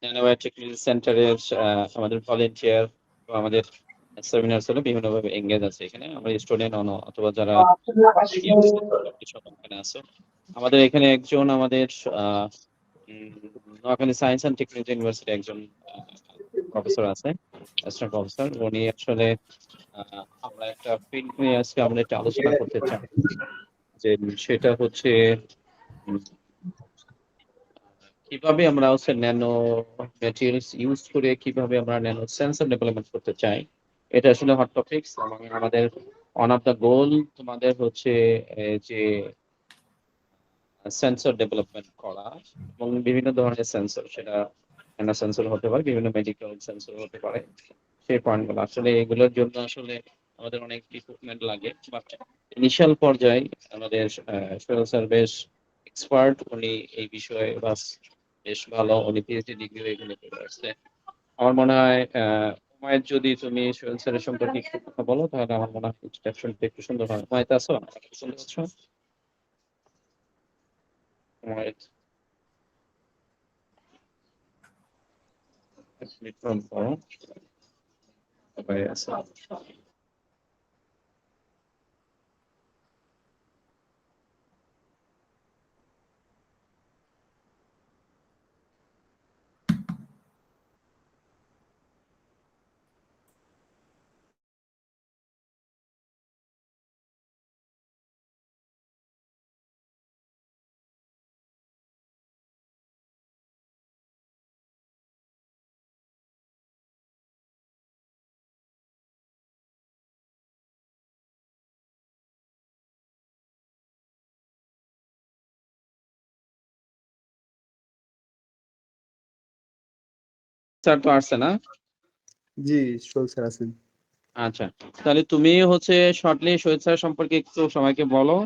ন্যানোওয়্যার technology সেন্টারের আমাদের volunteer বা আমাদের সেমিনার হলো বিভিন্নভাবে এঙ্গেজ আছে এখানে। আমরা স্টুডেন্ট অথবা যারা সব এখানে আছে। আমাদের এখানে একজন আমাদের Noakhali science and technology university একজন প্রফেসর আছে, অ্যাসিস্ট্যান্ট প্রফেসর। উনি আসলে আমরা একটা ফিল্ড নিয়ে আজকে আমরা একটা আলোচনা করতে চাই, যে সেটা হচ্ছে কিভাবে আমরা হচ্ছে ন্যানো ম্যাটেরিয়ালস ইউজ করে কিভাবে আমরা ন্যানো সেন্সর ডেভেলপমেন্ট করতে চাই। এটা আসলে হট টপিকস এবং আমাদের ওয়ান অফ দ্য গোল তোমাদের হচ্ছে যে সেন্সর ডেভেলপমেন্ট করা এবং বিভিন্ন ধরনের সেন্সর, সেটা ন্যানো সেন্সর হতে পারে, বিভিন্ন মেডিকেল সেন্সর হতে পারে। সেই পয়েন্টগুলো আসলে এগুলোর জন্য আসলে আমাদের অনেক ইকুইপমেন্ট লাগে, বাট ইনিশিয়াল পর্যায়ে আমাদের সোহেল স্যার বেশ এক্সপার্ট, উনি এই বিষয়ে বেশ ভালো, উনি পিএইচডি ডিগ্রি এগুলো করে আসছে। আমার মনে হয় হুমায়ুন, যদি তুমি সোহেল স্যারের সম্পর্কে একটু কথা বলো তাহলে আমার মনে হয় ইন্ট্রোডাকশনটা একটু সুন্দর হয়। হুমায়ুন আছো? আমাকে শুনতে পাচ্ছ? Humayun from home. সবাই আছে। স্যার তো আসছে না? জি, সোহেল স্যার আছেন। আচ্ছা, তাহলে তুমি হচ্ছে শর্টলি শহীদ স্যার সম্পর্কে একটু সবাইকে বলো।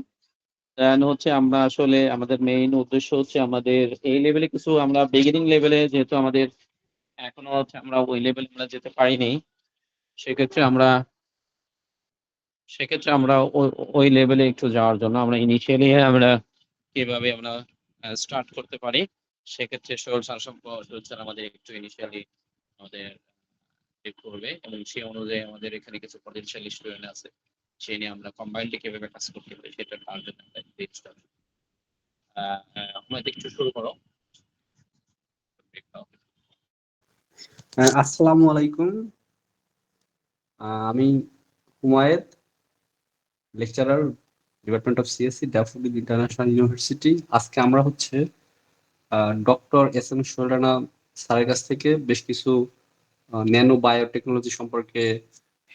দেন হচ্ছে আমরা আসলে আমাদের মেইন উদ্দেশ্য হচ্ছে আমাদের এই লেভেলে কিছু, আমরা বিগিনিং লেভেলে যেহেতু আমাদের এখনো হচ্ছে আমরা ওই লেভেলে আমরা যেতে পারিনি, সেক্ষেত্রে আমরা ওই লেভেলে একটু যাওয়ার জন্য আমরা ইনিশিয়ালি আমরা কিভাবে আমরা স্টার্ট করতে পারি, সেক্ষেত্রে সোহেল স্যার আমাদের একটু ইনিশিয়ালি আমাদের করবে এবং সেই অনুযায়ী আমাদের এখানে কিছু পটেনশিয়াল স্টুডেন্ট আছে, সেই নিয়ে আমরা কম্বাইন্ডলি কিভাবে কাজ করতে পারি সেটা তার জন্য আমরা আমাদের একটু শুরু করো। আসসালামু আলাইকুম। আমি Humayun, lecturer, department of CSC, Daffodil International University. আজকে আমরা হচ্ছে doctor S M Sohel Rana স্যারের কাছ থেকে বেশ কিছু ন্যানো বায়োটেকনোলজি সম্পর্কে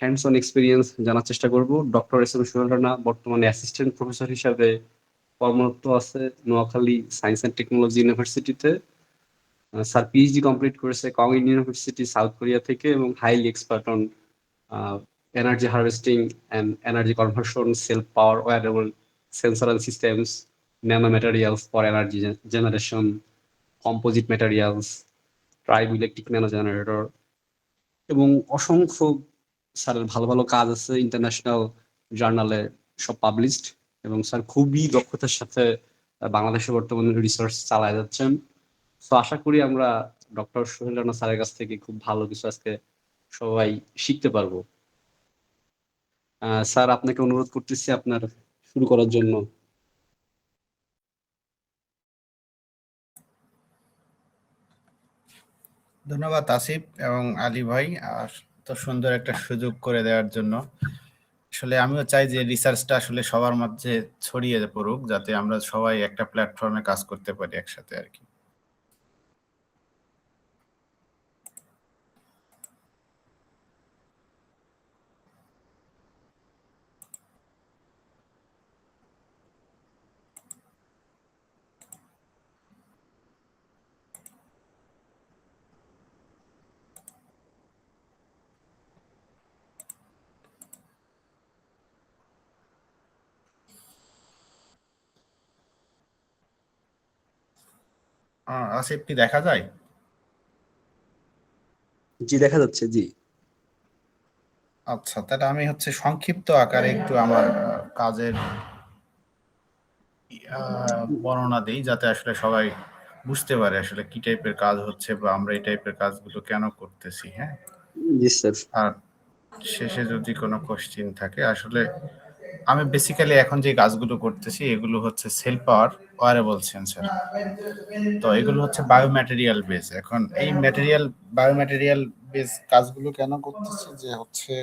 হ্যান্ডস অন এক্সপিরিয়েন্স জানার চেষ্টা করব। Doctor S M Sohel Rana বর্তমানে অ্যাসিস্ট্যান্ট প্রফেসর হিসাবে কর্মরত আছে নোয়াখালী সায়েন্স অ্যান্ড টেকনোলজি ইউনিভার্সিটিতে। স্যার পিএইচডি কমপ্লিট করেছে কংইন ইউনিভার্সিটি, সাউথ কোরিয়া থেকে, এবং highly expert on energy harvesting and energy conversion, self power, wearable sensor and systems, nano materials for energy generation, composite materials, tribo electric nano generator, এবং অসংখ্য স্যারের ভালো ভালো কাজ আছে ইন্টারন্যাশনাল জার্নালে, সব পাবলিশড। এবং স্যার খুবই দক্ষতার সাথে বাংলাদেশে বর্তমানে রিসার্চ চালায় যাচ্ছেন। তো আশা করি আমরা ডক্টর সোহেল রানা স্যারের কাছ থেকে খুব ভালো কিছু আজকে সবাই শিখতে পারবো। স্যার, আপনাকে অনুরোধ করতেছি আপনার শুরু করার জন্য। ধন্যবাদ আসিফ এবং আলী ভাই, আর তো সুন্দর একটা সুযোগ করে দেওয়ার জন্য। আসলে আমিও চাই যে রিসার্চটা আসলে সবার মধ্যে ছড়িয়ে পড়ুক, যাতে আমরা সবাই একটা প্ল্যাটফর্মে কাজ করতে পারি একসাথে আর কি। আসিফ, কি দেখা যায়? জি, দেখা যাচ্ছে। জি, আচ্ছা, তাহলে আমি হচ্ছে সংক্ষিপ্ত আকারে একটু আমার কাজের বর্ণনা দিই, যাতে আসলে সবাই বুঝতে পারে আসলে কি টাইপের কাজ হচ্ছে বা আমরা এই টাইপের কাজগুলো কেন করতেছি। হ্যাঁ, জি স্যার। আর শেষে যদি কোনো কোশ্চিন থাকে, আসলে আমি বেসিক্যালি এখন যে কাজগুলো করতেছি এগুলো হচ্ছে সেল পাওয়ার ওয়ারেবল সেন্সর। তো এগুলো হচ্ছে বায়োম্যাটেরিয়াল বেস। এখন এই বায়োম্যাটেরিয়াল বেস কাজগুলো কেন করতেছি, যে হচ্ছে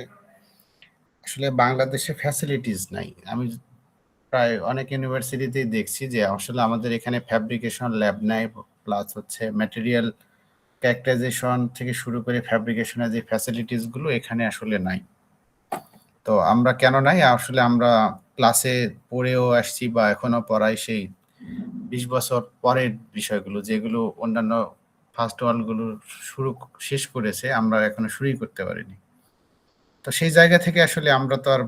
আসলে বাংলাদেশে ফ্যাসিলিটিস নাই। আমি প্রায় অনেক ইউনিভার্সিটিতেই দেখছি যে আসলে আমাদের এখানে ফ্যাব্রিকেশন ল্যাব নাই, প্লাস হচ্ছে ম্যাটেরিয়াল ক্যারেক্টারাইজেশন থেকে শুরু করে ফ্যাব্রিকেশনের যে ফ্যাসিলিটিস গুলো এখানে আসলে নাই। তো আমরা কেন নাই, আসলে আমরা ক্লাসে পড়েও আসছি বা এখনো পড়াই সেই 20 বছর পরের বিষয়গুলো, যেগুলো অন্যান্য ফার্স্ট ওয়ার্ল্ড গুলো শেষ করেছে, আমরা এখনো শুরুই করতে পারিনি। তো সেই জায়গা থেকে আসলে আমরা তো আর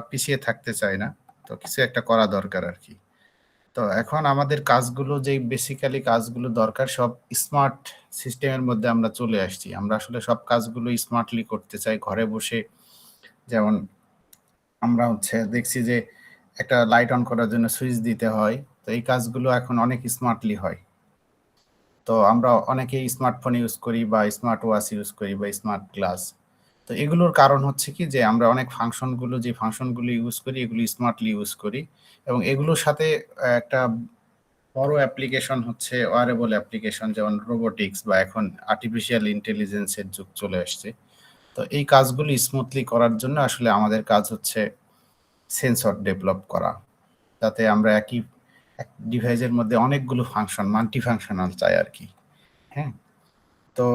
পিছিয়ে থাকতে চাই না, তো কিছু একটা করা দরকার আর কি। তো এখন আমাদের কাজগুলো, যে বেসিক্যালি কাজগুলো দরকার, সব স্মার্ট সিস্টেমের মধ্যে আমরা চলে আসছি। আমরা আসলে সব কাজগুলো স্মার্টলি করতে চাই ঘরে বসে। যেমন আমরা হচ্ছে দেখছি যে একটা লাইট অন করার জন্য সুইচ দিতে হয়, তো এই কাজগুলো এখন অনেক স্মার্টলি হয়। তো আমরা অনেকেই স্মার্টফোন ইউজ করি বা স্মার্ট ওয়াচ ইউজ করি বা স্মার্ট গ্লাস। তো এগুলোর কারণ হচ্ছে কি, যে আমরা অনেক যে ফাংশনগুলো ইউজ করি এগুলো স্মার্টলি ইউজ করি, এবং এগুলোর সাথে একটা বড় অ্যাপ্লিকেশন হচ্ছে ওয়ারেবল অ্যাপ্লিকেশন, যেমন রোবোটিক্স বা এখন আর্টিফিশিয়াল ইন্টেলিজেন্সের যুগ চলে আসছে। তো এই কাজগুলো স্মুথলি করার জন্য আসলে আমাদের কাজ হচ্ছে সেন্সর ডেভেলপ করা, যাতে আমরা একই ডিভাইসের মধ্যে অনেকগুলো ফাংশন, মাল্টি ফাংশনাল চাই আর কি। হ্যাঁ, তো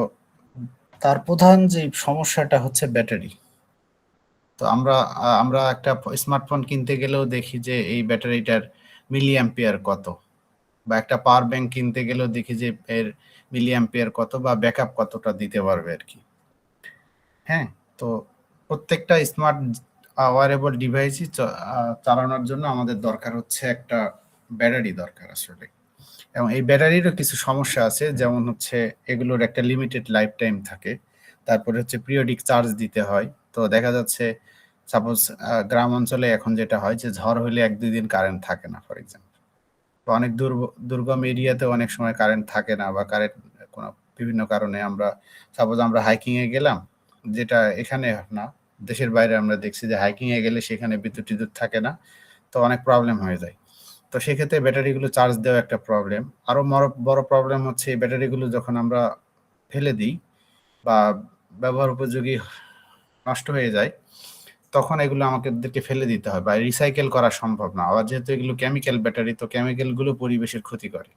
তার প্রধান যে সমস্যাটা হচ্ছে ব্যাটারি। তো আমরা একটা স্মার্টফোন কিনতে গেলেও দেখি যে এই ব্যাটারিটার মিলি অ্যাম্পিয়ার কত, বা একটা পাওয়ার ব্যাংক কিনতে গেলেও দেখি যে এর মিলি অ্যাম্পিয়ার কত বা ব্যাকআপ কতটা দিতে পারবে আর কি। হ্যাঁ, তো প্রত্যেকটা স্মার্ট ওয়ারেবল ডিভাইসই চালানোর জন্য আমাদের দরকার হচ্ছে একটা ব্যাটারি দরকার আসলে। এবং এই ব্যাটারিরও কিছু সমস্যা আছে, যেমন হচ্ছে এগুলোর একটা লিমিটেড লাইফ টাইম থাকে, তারপরে হচ্ছে পিরিয়ডিক চার্জ দিতে হয়। তো দেখা যাচ্ছে সাপোজ গ্রাম অঞ্চলে এখন যেটা হয় যে ঝড় হলে 1-2 দিন কারেন্ট থাকে না ফর এক্সাম্পল, বা অনেক দুর্গম এরিয়াতে অনেক সময় কারেন্ট থাকে না, বা কারেন্ট কোনো বিভিন্ন কারণে আমরা সাপোজ আমরা হাইকিং এ গেলাম, যেটা এখানে না, দেশের বাইরে আমরা দেখছি যে হাইকিং এ গেলে সেখানে বিদ্যুৎ টিদ্যুৎ থাকে না, তো অনেক প্রবলেম হয়ে যায়। তো সেক্ষেত্রে ব্যাটারিগুলো চার্জ দেওয়া একটা প্রবলেম। আরো বড় প্রবলেম হচ্ছে এই ব্যাটারিগুলো যখন আমরা ফেলে দিই বা ব্যবহার উপযোগী নষ্ট হয়ে যায়, তখন এগুলো আমাদেরকে ফেলে দিতে হয় বা রিসাইকেল করা সম্ভব না। আবার যেহেতু এগুলো কেমিক্যাল ব্যাটারি, তো কেমিক্যাল গুলো পরিবেশের ক্ষতি করে।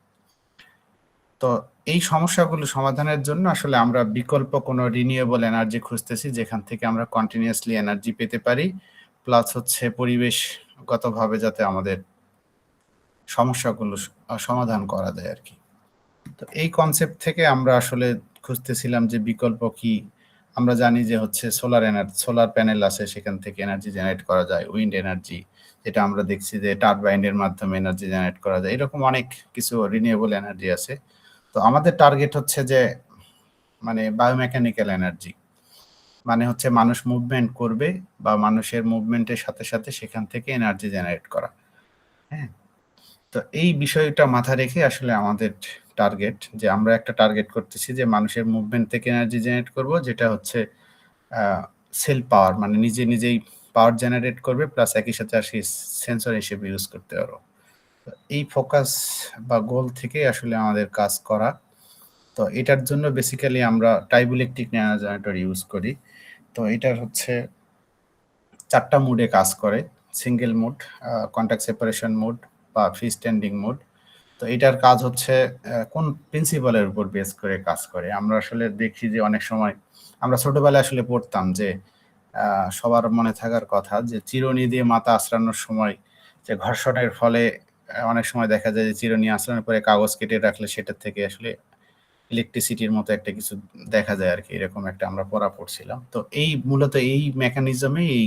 তো এই সমস্যাগুলো সমাধানের জন্য আসলে আমরা বিকল্প কোনো রিনিউয়েবল এনার্জি খুঁজতেছি, যেখান থেকে আমরা কন্টিনিউয়াসলি এনার্জি পেতে পারি, প্লাস হচ্ছে পরিবেশগতভাবে যাতে আমাদের সমস্যাগুলো সমাধান করা যায় আর কি। তো এই কনসেপ্ট থেকে আমরা আসলে খুঁজতেছিলাম যে বিকল্প কি। আমরা জানি যে হচ্ছে সোলার প্যানেল আছে, সেখান থেকে এনার্জি জেনারেট করা যায়, উইন্ড এনার্জি, যেটা আমরা দেখছি যে টারবাইনের মাধ্যমে এনার্জি জেনারেট করা যায়, এরকম অনেক কিছু রিনিউয়েবল এনার্জি আছে। তো আমাদের টার্গেট হচ্ছে যে মানে বায়োমেকানিক্যাল এনার্জি, মানে হচ্ছে মানুষ মুভমেন্ট করবে বা মানুষের মুভমেন্টের সাথে সাথে সেখান থেকে এনার্জি জেনারেট করা। হ্যাঁ, তো এই বিষয়টা মাথায় রেখে আসলে আমাদের টার্গেট, যে আমরা একটা টার্গেট করতেছি যে মানুষের মুভমেন্ট থেকে এনার্জি জেনারেট করব, যেটা হচ্ছে সেলফ পাওয়ার, মানে নিজেই পাওয়ার জেনারেট করবে, প্লাস একই সাথে আসি সেন্সর হিসেবে ইউজ করতে পারবো। এই ফোকাস বা গোল থেকে আসলে আমাদের কাজ করা। তো এটার জন্য বেসিক্যালি আমরা টাইবুইলেকট্রিক ন্যানো জেনারেটর ইউজ করি। তো এটার হচ্ছে 4টা মুডে কাজ করে: single mode, contact separation mode বা ফ্রি স্ট্যান্ডিং মুড। তো এটার কাজ হচ্ছে কোন প্রিন্সিপালের উপর বেস করে কাজ করে। আমরা আসলে দেখি যে অনেক সময় আমরা ছোটবেলায় আসলে পড়তাম যে সবার মনে থাকার কথা যে চিরুনি দিয়ে মাথা আঁচড়ানোর সময় যে ঘর্ষণের ফলে অনেক সময় দেখা যায় যে চিরুনি আঁচড়ানোর পরে কাগজ কেটে রাখলে সেটার থেকে আসলে ইলেকট্রিসিটির মতো একটা কিছু দেখা যায় আর কি, এরকম একটা আমরা পড়া পড়ছিলাম। তো এই মূলত এই মেকানিজমে এই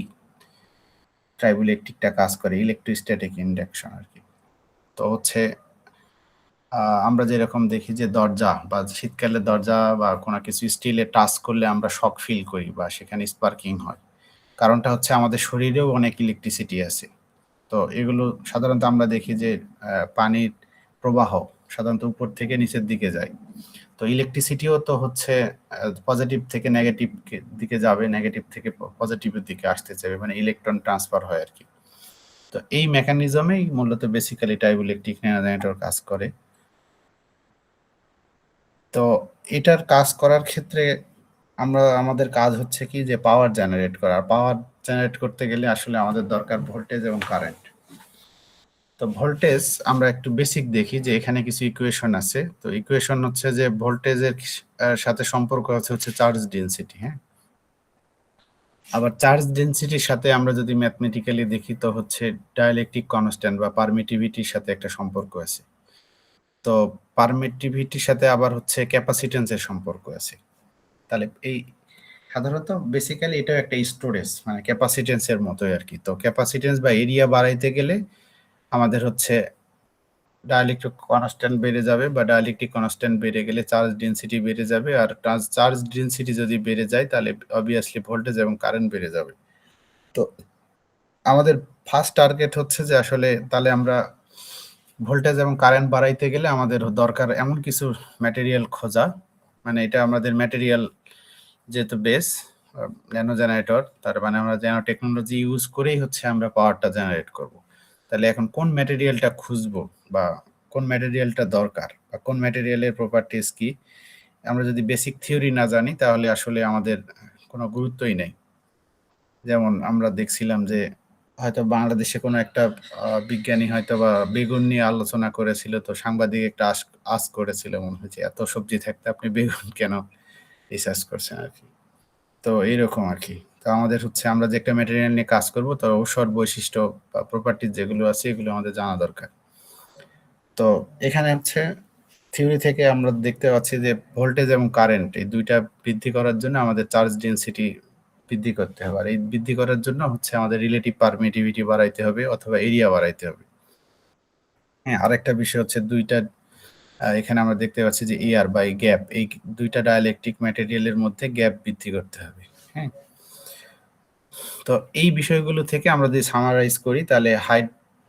ট্রাইবুইলেকট্রিকটা কাজ করে, ইলেকট্রোস্ট্যাটিক ইন্ডাকশন আর কি। তো হচ্ছে আমরা যেরকম দেখি যে দরজা বা শীতকালে দরজা বা কোনো কিছু স্টিলে টাচ করলে আমরা শক ফিল করি বা সেখানে স্পার্কিং হয়, কারণটা হচ্ছে আমাদের শরীরেও অনেক ইলেকট্রিসিটি আছে। তো এগুলো সাধারণত আমরা দেখি যে পানির প্রবাহ সাধারণত উপর থেকে নিচের দিকে যায়। তো ইলেকট্রিসিটিও তো হচ্ছে পজিটিভ থেকে নেগেটিভ দিকে যাবে, নেগেটিভ থেকে পজিটিভের দিকে আসতে চাইবে, মানে ইলেকট্রন ট্রান্সফার হয় আর কি। তো এই মেকানিজমেই মূলত বেসিক্যালি ডাইইলেকট্রিক ন্যানোজেনারেটর কাজ করে। তো এটার কাজ করার ক্ষেত্রে আমাদের কাজ হচ্ছে কি যে পাওয়ার জেনারেট করা। পাওয়ার জেনারেট করতে গেলে আসলে আমাদের দরকার ভোল্টেজ এবং কারেন্ট। তো ভোল্টেজ আমরা একটু বেসিক দেখি যে এখানে কিছু ইকুয়েশন আছে। তো ইকুয়েশন হচ্ছে যে ভোল্টেজের সাথে সম্পর্ক হচ্ছে চার্জ ডেনসিটি। হ্যাঁ, আবার চার্জ ডেনসিটির সাথে আমরা যদি ম্যাথমেটিক্যালি দেখি তো হচ্ছে ডাইইলেকট্রিক কনস্ট্যান্ট বা পারমিটিভিটির সাথে একটা সম্পর্ক আছে। তো পারমিটিভিটির সাথে আবার হচ্ছে ক্যাপাসিটেন্সের সম্পর্ক আছে। তাহলে এই সাধারণত বেসিক্যালি এটাও একটা স্টোরেজ, মানে ক্যাপাসিটেন্সের মতোই আর কি। তো ক্যাপাসিটেন্স বা এরিয়া বাড়াইতে গেলে আমাদের হচ্ছে ডাইইলেকট্রিক কনস্ট্যান্ট বেড়ে যাবে, বা ডাইইলেকট্রিক কনস্ট্যান্ট বেড়ে গেলে চার্জ ডেনসিটি বেড়ে যাবে। আর চার্জ ডেনসিটি যদি বেড়ে যায় তাহলে অবভিয়াসলি ভোল্টেজ এবং কারেন্ট বেড়ে যাবে। তো আমাদের ফার্স্ট টার্গেট হচ্ছে যে আসলে তাহলে আমরা ভোল্টেজ এবং কারেন্ট বাড়াইতে গেলে আমাদের দরকার এমন কিছু ম্যাটেরিয়াল খোঁজা, মানে এটা আমাদের ম্যাটেরিয়াল যেহেতু বেস ন্যানো জেনারেটর, তার মানে আমরা ন্যানো টেকনোলজি ইউজ করেই হচ্ছে আমরা পাওয়ারটা জেনারেট করব। তাহলে এখন কোন ম্যাটেরিয়ালটা খুঁজবো, বা কোন ম্যাটেরিয়ালটা দরকার, বা কোন ম্যাটেরিয়ালের প্রপার্টিস কি, আমরা যদি বেসিক থিওরি না জানি তাহলে আসলে আমাদের কোনো গুরুত্বই নেই। যেমন আমরা দেখছিলাম যে হয়তো বাংলাদেশে কোনো একটা বিজ্ঞানী হয়তো বা বেগুন নিয়ে আলোচনা করেছিল, তো সাংবাদিক একটা আস্ক করেছিল মনে হচ্ছে এত সবজি থাকতে আপনি বেগুন কেন রিসার্চ করছেন আর কি। তো এইরকম আর কি। তো আমাদের হচ্ছে আমরা যে একটা ম্যাটেরিয়াল নিয়ে কাজ করব তো ওর বৈশিষ্ট্য বা প্রপার্টিজ যেগুলো আছে এগুলো আমাদের জানা দরকার। তো এখানে হচ্ছে থিওরি থেকে আমরা দেখতে পাচ্ছি যে ভোল্টেজ এবং কারেন্ট এই দুইটা বৃদ্ধি করার জন্য আমাদের চার্জ ডেনসিটি বৃদ্ধি করতে হবে। আর এই বৃদ্ধি করার জন্য হচ্ছে আমাদের রিলেটিভ পারমিটিভিটি বাড়াইতে হবে অথবা এরিয়া বাড়াইতে হবে। হ্যাঁ, আরেকটা বিষয় হচ্ছে দুইটা এখানে আমরা দেখতে পাচ্ছি যে এয়ার বাই গ্যাপ, এই দুইটা ডাইইলেকট্রিক ম্যাটেরিয়ালের মধ্যে গ্যাপ বৃদ্ধি করতে হবে। হ্যাঁ, তো এই বিষয়গুলো থেকে আমরা যদি সামারাইজ করি তাহলে হাই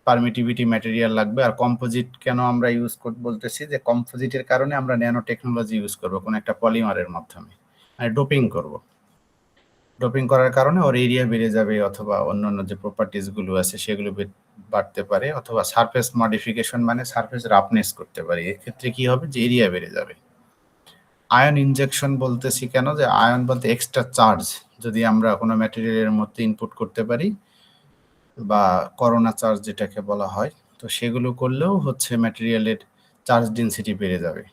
পারমিটিভিটি ম্যাটেরিয়াল লাগবে। আর কম্পোজিট কেন আমরা ইউজ বলতেছি যে কম্পোজিটের কারণে আমরা ন্যানো টেকনোলজি ইউজ করব কোন একটা পলিমারের মাধ্যমে, মানে ডোপিং করব। ডোপিং করার কারণে ওর এরিয়া বেড়ে যাবে, অথবা অন্যান্য যে প্রপার্টিজ গুলো আছে সেগুলো বাড়তে পারে, অথবা সারফেস মডিফিকেশন মানে সারফেস রাফনেস করতে পারি। এক্ষেত্রে কি হবে যে এরিয়া বেড়ে যাবে। আয়ন ইনজেকশন বলতেছি কেন, যে আয়ন বলতে এক্সট্রা চার্জ যদি আমরা কোনো ম্যাটেরিয়ালের মধ্যে ইনপুট করতে পারি, বা করোনা চার্জ যেটাকে বলা হয়, তো সেগুলো করলেও হচ্ছে ম্যাটেরিয়ালের চার্জ ডেনসিটি বেড়ে যাবে।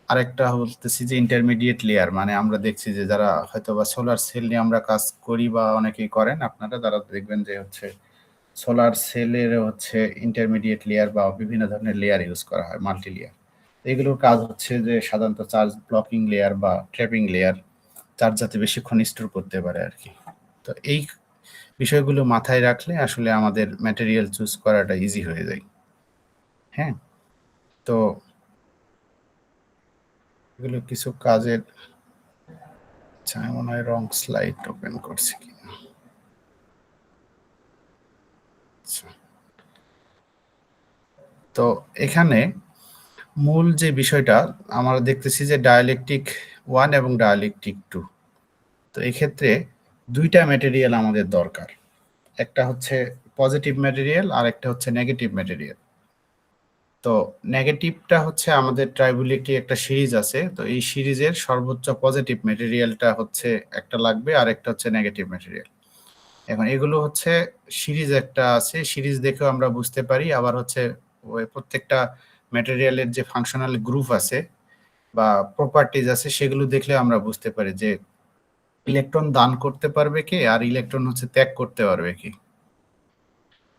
আরেকটা বলতেছি যে ইন্টারমিডিয়েট লেয়ার, মানে আমরা দেখছি যে যারা হয়তো বা সোলার সেল নিয়ে আমরা কাজ করি বা অনেকেই করেন আপনারা, তারা দেখবেন যে হচ্ছে সোলার সেলের হচ্ছে ইন্টারমিডিয়েট লেয়ার বা বিভিন্ন ধরনের লেয়ার ইউজ করা হয়, মাল্টি লেয়ার। এগুলোর কাজ হচ্ছে যে সাধারণত চার্জ ব্লকিং লেয়ার বা ট্র্যাপিং লেয়ার, চার্জ যাতে বেশিক্ষণ স্টোর করতে পারে আর কি। তো এই বিষয়গুলো মাথায় রাখলে আসলে আমাদের ম্যাটেরিয়াল চুজ করাটা ইজি হয়ে যায়। হ্যাঁ, তো এগুলো কিছু কাজের, আচ্ছা আমি মনে হয় রং স্লাইড ওপেন করছি কিনা। আচ্ছা, তো এখানে মূল যে বিষয়টা আমরা দেখতেছি যে ডাইইলেকট্রিক 1 এবং ডাইইলেকট্রিক 2। তো এই ক্ষেত্রে দুইটা ম্যাটেরিয়াল আমাদের দরকার, একটা হচ্ছে পজিটিভ ম্যাটেরিয়াল আর একটা হচ্ছে নেগেটিভ ম্যাটেরিয়াল। তো নেগেটিভটা হচ্ছে আমাদের ট্রাইবুলিটি একটা সিরিজ আছে, তো এই সিরিজের সর্বোচ্চ পজিটিভ ম্যাটেরিয়ালটা হচ্ছে একটা লাগবে, আর একটা হচ্ছে নেগেটিভ ম্যাটেরিয়াল। এখন এগুলো হচ্ছে সিরিজ একটা আছে, সিরিজ দেখেও আমরা বুঝতে পারি। আবার হচ্ছে ওই প্রত্যেকটা ম্যাটেরিয়ালের যে ফাংশনাল গ্রুপ আছে বা প্রপার্টিজ আছে সেগুলো দেখলে আমরা বুঝতে পারি যে ইলেকট্রন দান করতে পারবে কে, আর ইলেকট্রন হচ্ছে ত্যাগ করতে পারবে কি।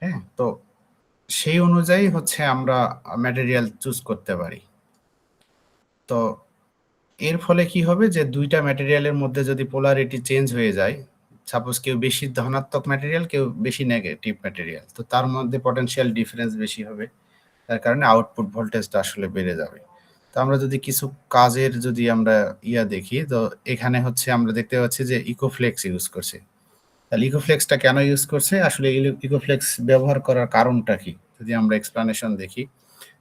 হ্যাঁ, তো সেই অনুযায়ী হচ্ছে আমরা ম্যাটেরিয়াল চুজ করতে পারি। তো এর ফলে কি হবে যে দুইটা ম্যাটেরিয়ালের মধ্যে যদি পোলারিটি চেঞ্জ হয়ে যায়, সাপোজ কেউ বেশি ধনাত্মক ম্যাটেরিয়াল কেউ বেশি নেগেটিভ ম্যাটেরিয়াল, তো তার মধ্যে পটেনশিয়াল ডিফারেন্স বেশি হবে, তার কারণে আউটপুট ভোল্টেজটা আসলে বেড়ে যাবে। তো আমরা যদি কিছু কাজের যদি আমরা দেখি, তো এখানে হচ্ছে আমরা দেখতে পাচ্ছি যে ইকোফ্লেক্স ইউজ করছে। তাহলে ইকোফ্লেক্সটা কেন ইউজ করছে, আসলে ইকোফ্লেক্স ব্যবহার করার কারণটা কি যদি আমরা এক্সপ্লানেশন দেখি,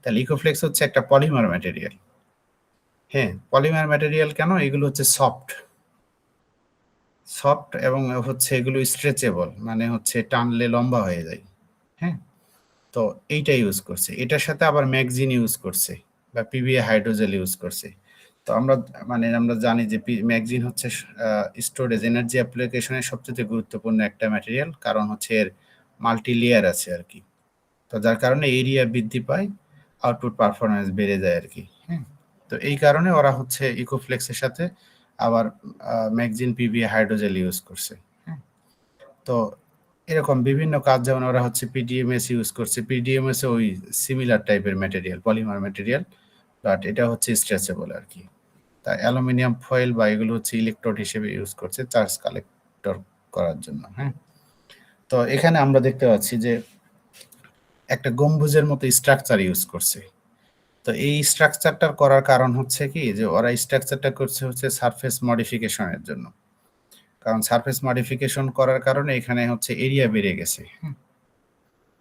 তাহলে ইকোফ্লেক্স হচ্ছে একটা পলিমার ম্যাটেরিয়াল। হ্যাঁ, পলিমার ম্যাটেরিয়াল কেন? এগুলো হচ্ছে সফট এবং হচ্ছে এগুলো স্ট্রেচেবল, মানে হচ্ছে টানলে লম্বা হয়ে যায়। হ্যাঁ, তো এইটা ইউজ করছে। এটার সাথে আবার ম্যাগজিন ইউজ করছে বা পিভিএ হাইড্রোজেল ইউজ করছে। তো আমরা জানি যে ম্যাগজিন হচ্ছে স্টোরেজ এনার্জি অ্যাপ্লিকেশনের সবচেয়ে গুরুত্বপূর্ণ একটা ম্যাটেরিয়াল, কারণ হচ্ছে এর মাল্টি লেয়ার আছে আর কি। তো যার কারণে এরিয়া বৃদ্ধি পায়, আউটপুট পারফরমেন্স বেড়ে যায় আর কি। হ্যাঁ, তো এই কারণে ওরা হচ্ছে ইকোফ্লেক্সের সাথে আবার ম্যাগজিন পিভিএ হাইড্রোজেল ইউজ করছে। হ্যাঁ, তো এরকম বিভিন্ন কাজ, যেমন ওরা হচ্ছে পিডিএমএস ইউজ করছে। পিডিএমএস ওই সিমিলার টাইপের ম্যাটেরিয়াল, পলিমার ম্যাটেরিয়াল, বাট এটা হচ্ছে স্ট্রেচেবল আর কি। তা অ্যালুমিনিয়াম ফয়েল বা এগুলো হচ্ছে ইলেকট্রোড হিসেবে ইউজ করছে চার্জ কালেক্টর করার জন্য। হ্যাঁ, তো এখানে আমরা দেখতে পাচ্ছি যে একটা গম্বুজের মতো স্ট্রাকচার ইউজ করছে। তো এই স্ট্রাকচারটার করার কারণ হচ্ছে কি, যে ওরা স্ট্রাকচারটা করছে হচ্ছে সারফেস মডিফিকেশনের জন্য। কারণ সারফেস মডিফিকেশন করার কারণে এখানে হচ্ছে এরিয়া বেড়ে গেছে।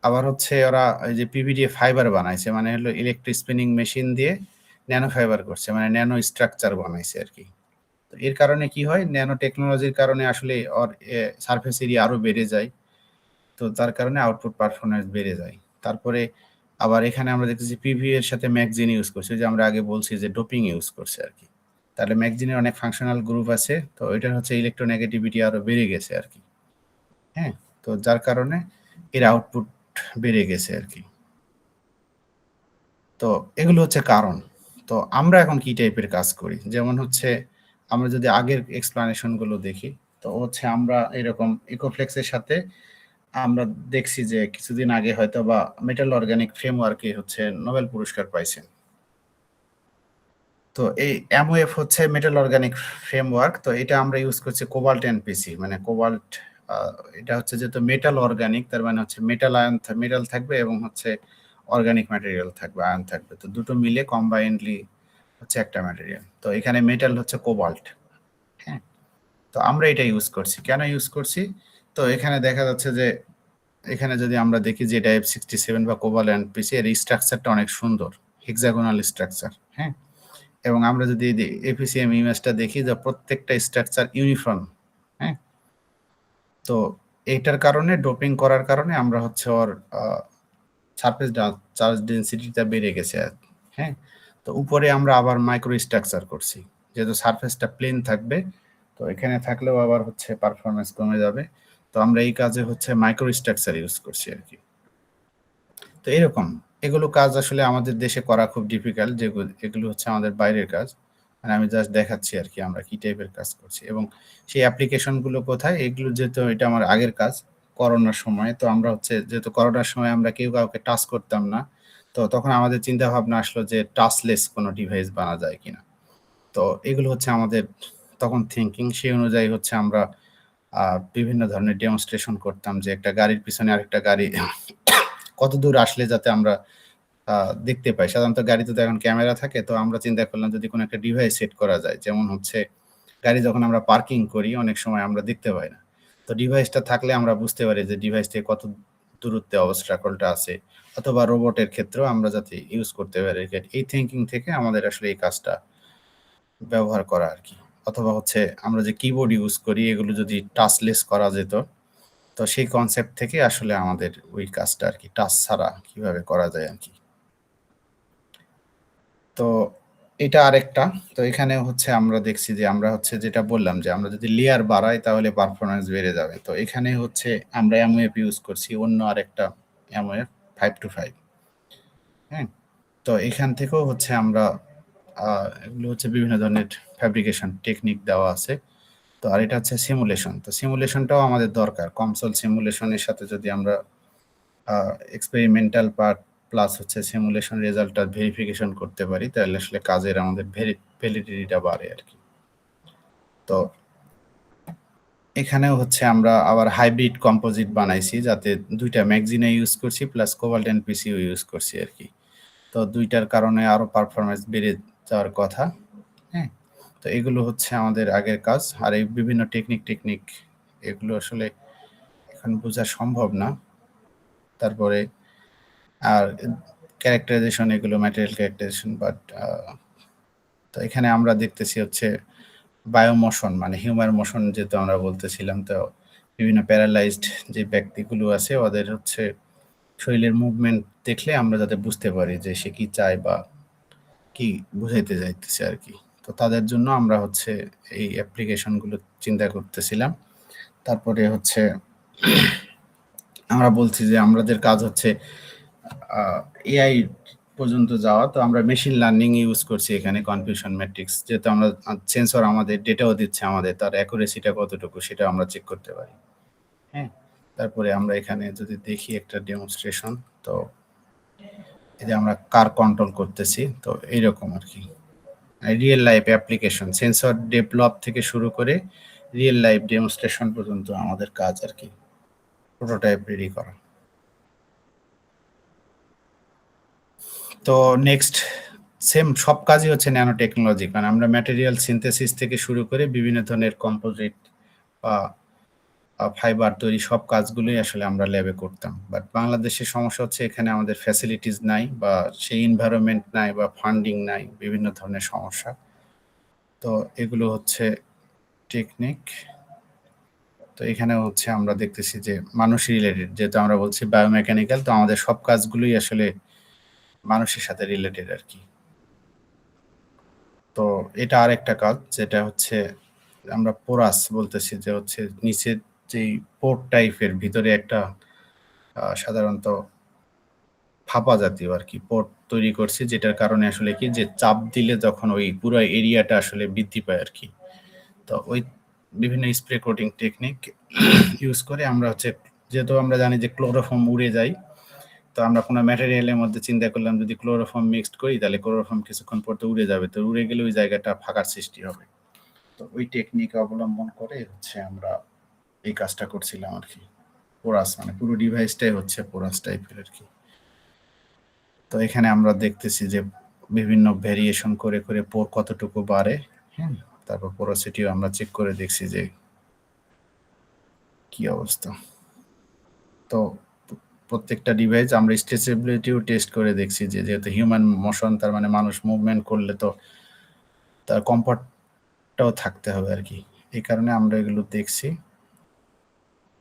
আবার হচ্ছে ওরা এই যে পিভিডিএ ফাইবার বানাইছে, মানে হলো ইলেকট্রিক স্পিনিং মেশিন দিয়ে ন্যানো ফাইবার করছে, মানে ন্যানো স্ট্রাকচার বানাইছে আর কি। তো এর কারণে কি হয়, ন্যানো টেকনোলজির কারণে আসলে ওর সারফেস এরিয়া আরো বেড়ে যায়। তো তার কারণে আউটপুট পারফরমেন্স বেড়ে যায়। তারপরে আবার এখানে আমরা দেখতেছি পিভি এর সাথে ম্যাগজিন ইউজ করছে, যে আমরা আগে বলছি যে ডোপিং ইউজ করছে আর কি। তাহলে ম্যাগজিনের অনেক ফাংশনাল গ্রুপ আছে, তো এটার হচ্ছে ইলেকট্রোনেগেটিভিটি আরো বেড়ে গেছে আর কি। হ্যাঁ, তো যার কারণে এর আউটপুট বেড়ে গেছে আর কি। তো এগুলো হচ্ছে কারণ। তো আমরা এখন কি টাইপের কাজ করি, যেমন হচ্ছে আমরা যদি আগের এক্সপ্লানেশন গুলো দেখি, তো হচ্ছে আমরা এরকম ইকোফ্লেক্সের সাথে আমরা দেখছি যে কিছুদিন আগে হয়তো বা মেটাল অর্গানিক ফ্রেমওয়ার্কে হচ্ছে নোবেল পুরস্কার পাইছেন। তো এই এমওএফ হচ্ছে মেটাল অর্গানিক ফ্রেমওয়ার্ক। তো এটা আমরা ইউজ করছি কোবাল্ট এনপিসি, মানে কোবাল্ট, এটা হচ্ছে যেহেতু মেটাল অর্গানিক, তার মানে হচ্ছে মেটাল থাকবে এবং হচ্ছে অর্গানিক ম্যাটেরিয়াল থাকবে, আয়ন থাকবে। তো দুটো মিলে কম্বাইন্ডলি হচ্ছে একটা ম্যাটেরিয়াল। তো এখানে মেটাল হচ্ছে কোবাল্ট। হ্যাঁ, তো আমরা এটা ইউজ করছি। কেন ইউজ করছি? তো এখানে দেখা যাচ্ছে যে এখানে যদি আমরা দেখি যে এটা F67 বা কোবাল্ট এনপিসি, এর স্ট্রাকচারটা অনেক সুন্দর, হেক্সাগোনাল স্ট্রাকচার। হ্যাঁ, এবং আমরা যদি এপিসিএম ইমেজটা দেখি, যে প্রত্যেকটা স্ট্রাকচার ইউনিফর্ম। হ্যাঁ, তো এইটার কারণে ডোপিং করার কারণে আমরা হচ্ছে ওর সারফেস চার্জ ডেনসিটিটা বেড়ে গেছে। হ্যাঁ, তো উপরে আমরা আবার মাইক্রো স্ট্রাকচার করছি, যেহেতু সারফেসটা প্লেন থাকবে, তো এখানে থাকলেও আবার হচ্ছে পারফরমেন্স কমে যাবে। তো আমরা এই কাজে হচ্ছে মাইক্রো স্ট্রাকচার ইউজ করছি আর কি। তো এরকম এগুলো কাজ আসলে আমাদের দেশে করা খুব ডিফিকাল্ট, এগুলো হচ্ছে আমাদের বাইরের কাজ। মানে আমি জাস্ট দেখাচ্ছি আর কি আমরা কি টাইপের কাজ করছি, এবং সেই অ্যাপ্লিকেশন গুলো কোথায়। এগুলো যেহেতু এটা আমার আগের কাজ করোনার সময়, তো আমরা হচ্ছে যেহেতু করোনার সময় আমরা কেউ কাউকে টাচ করতাম না, তো তখন আমাদের চিন্তা ভাবনা আসলো যে টাচলেস কোনো ডিভাইস বানা যায় কিনা। তো এগুলো হচ্ছে আমাদের তখন থিঙ্কিং, সেই অনুযায়ী হচ্ছে আমরা বিভিন্ন ধরনের ডেমনস্ট্রেশন করতাম, যে একটা গাড়ির পিছনে আরেকটা গাড়ি কত দূর আসলে যাতে আমরা দেখতে পাই। সাধারণত গাড়িতে তো এখন ক্যামেরা থাকে, তো আমরা চিন্তা করলাম যদি কোনো একটা ডিভাইস সেট করা যায়, যেমন হচ্ছে গাড়ি যখন আমরা পার্কিং করি অনেক সময় আমরা দেখতে পাই না, তো ডিভাইসটা থাকলে আমরা বুঝতে পারি যে ডিভাইস থেকে কত দূরত্বে অবস্ট্রাকলটা আছে, অথবা রোবটের ক্ষেত্রেও আমরা যাতে ইউজ করতে পারি। এই থিঙ্কিং থেকে আমাদের আসলে এই কাজটা ব্যবহার করা আর কি। অথবা হচ্ছে আমরা যে কিবোর্ড ইউজ করি, এগুলো যদি টাচলেস করা যেত, তো সেই কনসেপ্ট থেকে আসলে আমাদের ওই কাজটা আর কি টাচ ছাড়া কিভাবে করা যায় আর কি। তো এটা আরেকটা। তো এখানে হচ্ছে আমরা দেখছি যে আমরা হচ্ছে যেটা বললাম, যে আমরা যদি লেয়ার বাড়াই তাহলে পারফরমেন্স বেড়ে যাবে। তো এখানে হচ্ছে আমরা এমওএফ ইউজ করছি, অন্য আরেকটা এমওএফ 525। হ্যাঁ, তো এখান থেকেও হচ্ছে আমরা এগুলো হচ্ছে বিভিন্ন ধরনের ফ্যাব্রিকেশন টেকনিক দেওয়া আছে। তো আর এটা হচ্ছে সিমুলেশন। তো সিমুলেশনটাও আমাদের দরকার। কনসোল সিমুলেশনের সাথে যদি আমরা এক্সপেরিমেন্টাল পার্ট প্লাস হচ্ছে সিমুলেশন রেজাল্টটা ভেরিফিকেশন করতে পারি, তাহলে আসলে কাজের আমাদের ভ্যালিডিটিটা বাড়ে আর কি। তো এখানেও হচ্ছে আমরা আবার হাইব্রিড কম্পোজিট বানাইছি, যাতে দুইটা ম্যাগজিনে ইউজ করছি প্লাস কোবাল্ট এনপিসিও ইউজ করছি আর কি। তো দুইটার কারণে আরো পারফরমেন্স বেড়ে যাওয়ার কথা। হ্যাঁ, তো এগুলো হচ্ছে আমাদের আগের কাজ। আর এই বিভিন্ন টেকনিক এগুলো আসলে এখন বোঝা সম্ভব না। তারপরে আর ক্যারেক্টারাইজেশন, এগুলো ম্যাটেরিয়াল ক্যারেক্টারাইজেশন। বাট তো এখানে আমরা দেখতেছি হচ্ছে বায়োমোশন, মানে হিউম্যান মোশন যেহেতু আমরা বলতেছিলাম, তো বিভিন্ন প্যারালাইজড যে ব্যক্তিগুলো আছে ওদের হচ্ছে শরীরের মুভমেন্ট দেখলে আমরা যাতে বুঝতে পারি যে সে কি চায় বা কি বুঝাইতে যাইতেছে আর কি। তো তাদের জন্য আমরা হচ্ছে এই অ্যাপ্লিকেশনগুলো চিন্তা করতেছিলাম। তারপরে হচ্ছে আমরা বলছি যে আমাদের কাজ হচ্ছে এআই পর্যন্ত যাওয়া। তো আমরা মেশিন লার্নিং ইউজ করছি এখানে, কনফিউশন ম্যাট্রিক্স, যেহেতু আমরা সেন্সর আমাদের ডেটাও দিচ্ছে, আমাদের তার অ্যাকুরেসিটা কতটুকু সেটা আমরা চেক করতে পারি। হ্যাঁ, তারপরে আমরা এখানে যদি দেখি একটা ডেমনস্ট্রেশন, তো এই যে আমরা কার কন্ট্রোল করতেছি, তো এইরকম আর কি real life application, sensor develop থেকে শুরু করে রিয়েল লাইফ ডেমনস্ট্রেশন পর্যন্ত আমাদের কাজ আর কি, প্রোটোটাইপ রেডি করা। তো নেক্সট সেম সব কাজই হচ্ছে ন্যানো টেকনোলজি, কারণ আমরা ম্যাটেরিয়াল সিনথেসিস থেকে শুরু করে বিভিন্ন ধরনের কম্পোজিট বা ফাইবার তৈরি সব কাজগুলোই আসলে আমরা ল্যাবে করতাম। বাট বাংলাদেশের সমস্যা হচ্ছে এখানে আমাদের ফ্যাসিলিটিস নাই, বা সেই এনভায়রনমেন্ট নাই, বা ফান্ডিং নাই, বিভিন্ন ধরনের সমস্যা। তো এগুলো হচ্ছে টেকনিক। তো এখানে হচ্ছে আমরা দেখতেছি যে মানুষ রিলেটেড, যেহেতু আমরা বলছি বায়োমেকানিক্যাল, তো আমাদের সব কাজগুলোই আসলে মানুষের সাথে রিলেটেড আর কি। তো এটা আরেকটা কাজ, যেটা হচ্ছে আমরা পোরাস বলতেছি, যে হচ্ছে নিচের যেই পোর্ট টাইপের ভিতরে একটা সাধারণত ফাঁপা জাতীয় আর কি পোর্ট তৈরি করছি, যেটার কারণে আসলে কি যে চাপ দিলে যখন ওই পুরো এরিয়াটা আসলে বৃদ্ধি পায় আর কি। তো ওই বিভিন্ন স্প্রে কোটিং টেকনিক ইউজ করে আমরা হচ্ছে, যেহেতু আমরা জানি যে ক্লোরোফর্ম উড়ে যায়, তো আমরা কোনো ম্যাটেরিয়ালের মধ্যে চিন্তা করলাম যদি ক্লোরোফর্ম মিক্সড করি তাহলে ক্লোরোফর্ম কিছুক্ষণ পর তো উড়ে যাবে, তো উড়ে গেলে ওই জায়গাটা ফাঁকার সৃষ্টি হবে। তো ওই টেকনিক অবলম্বন করে হচ্ছে আমরা এই কাজটা করছিলাম আর কি। পোরাস মানে পুরো ডিভাইসটাই হচ্ছে পোরাস টাইপের আর কি। তো এখানে আমরা দেখতেছি যে বিভিন্ন ভেরিয়েশন করে করে পোর কতটুকু বাড়ে। হ্যাঁ, তারপর পোরোসিটিও আমরা চেক করে দেখছি যে কি অবস্থা। তো প্রত্যেকটা ডিভাইস আমরা স্ট্রেচেবিলিটিও টেস্ট করে দেখছি, যে যেহেতু হিউম্যান মোশন, তার মানে মানুষ মুভমেন্ট করলে তো তার কমফর্টটাও থাকতে হবে আর কি। এই কারণে আমরা এগুলো দেখছি।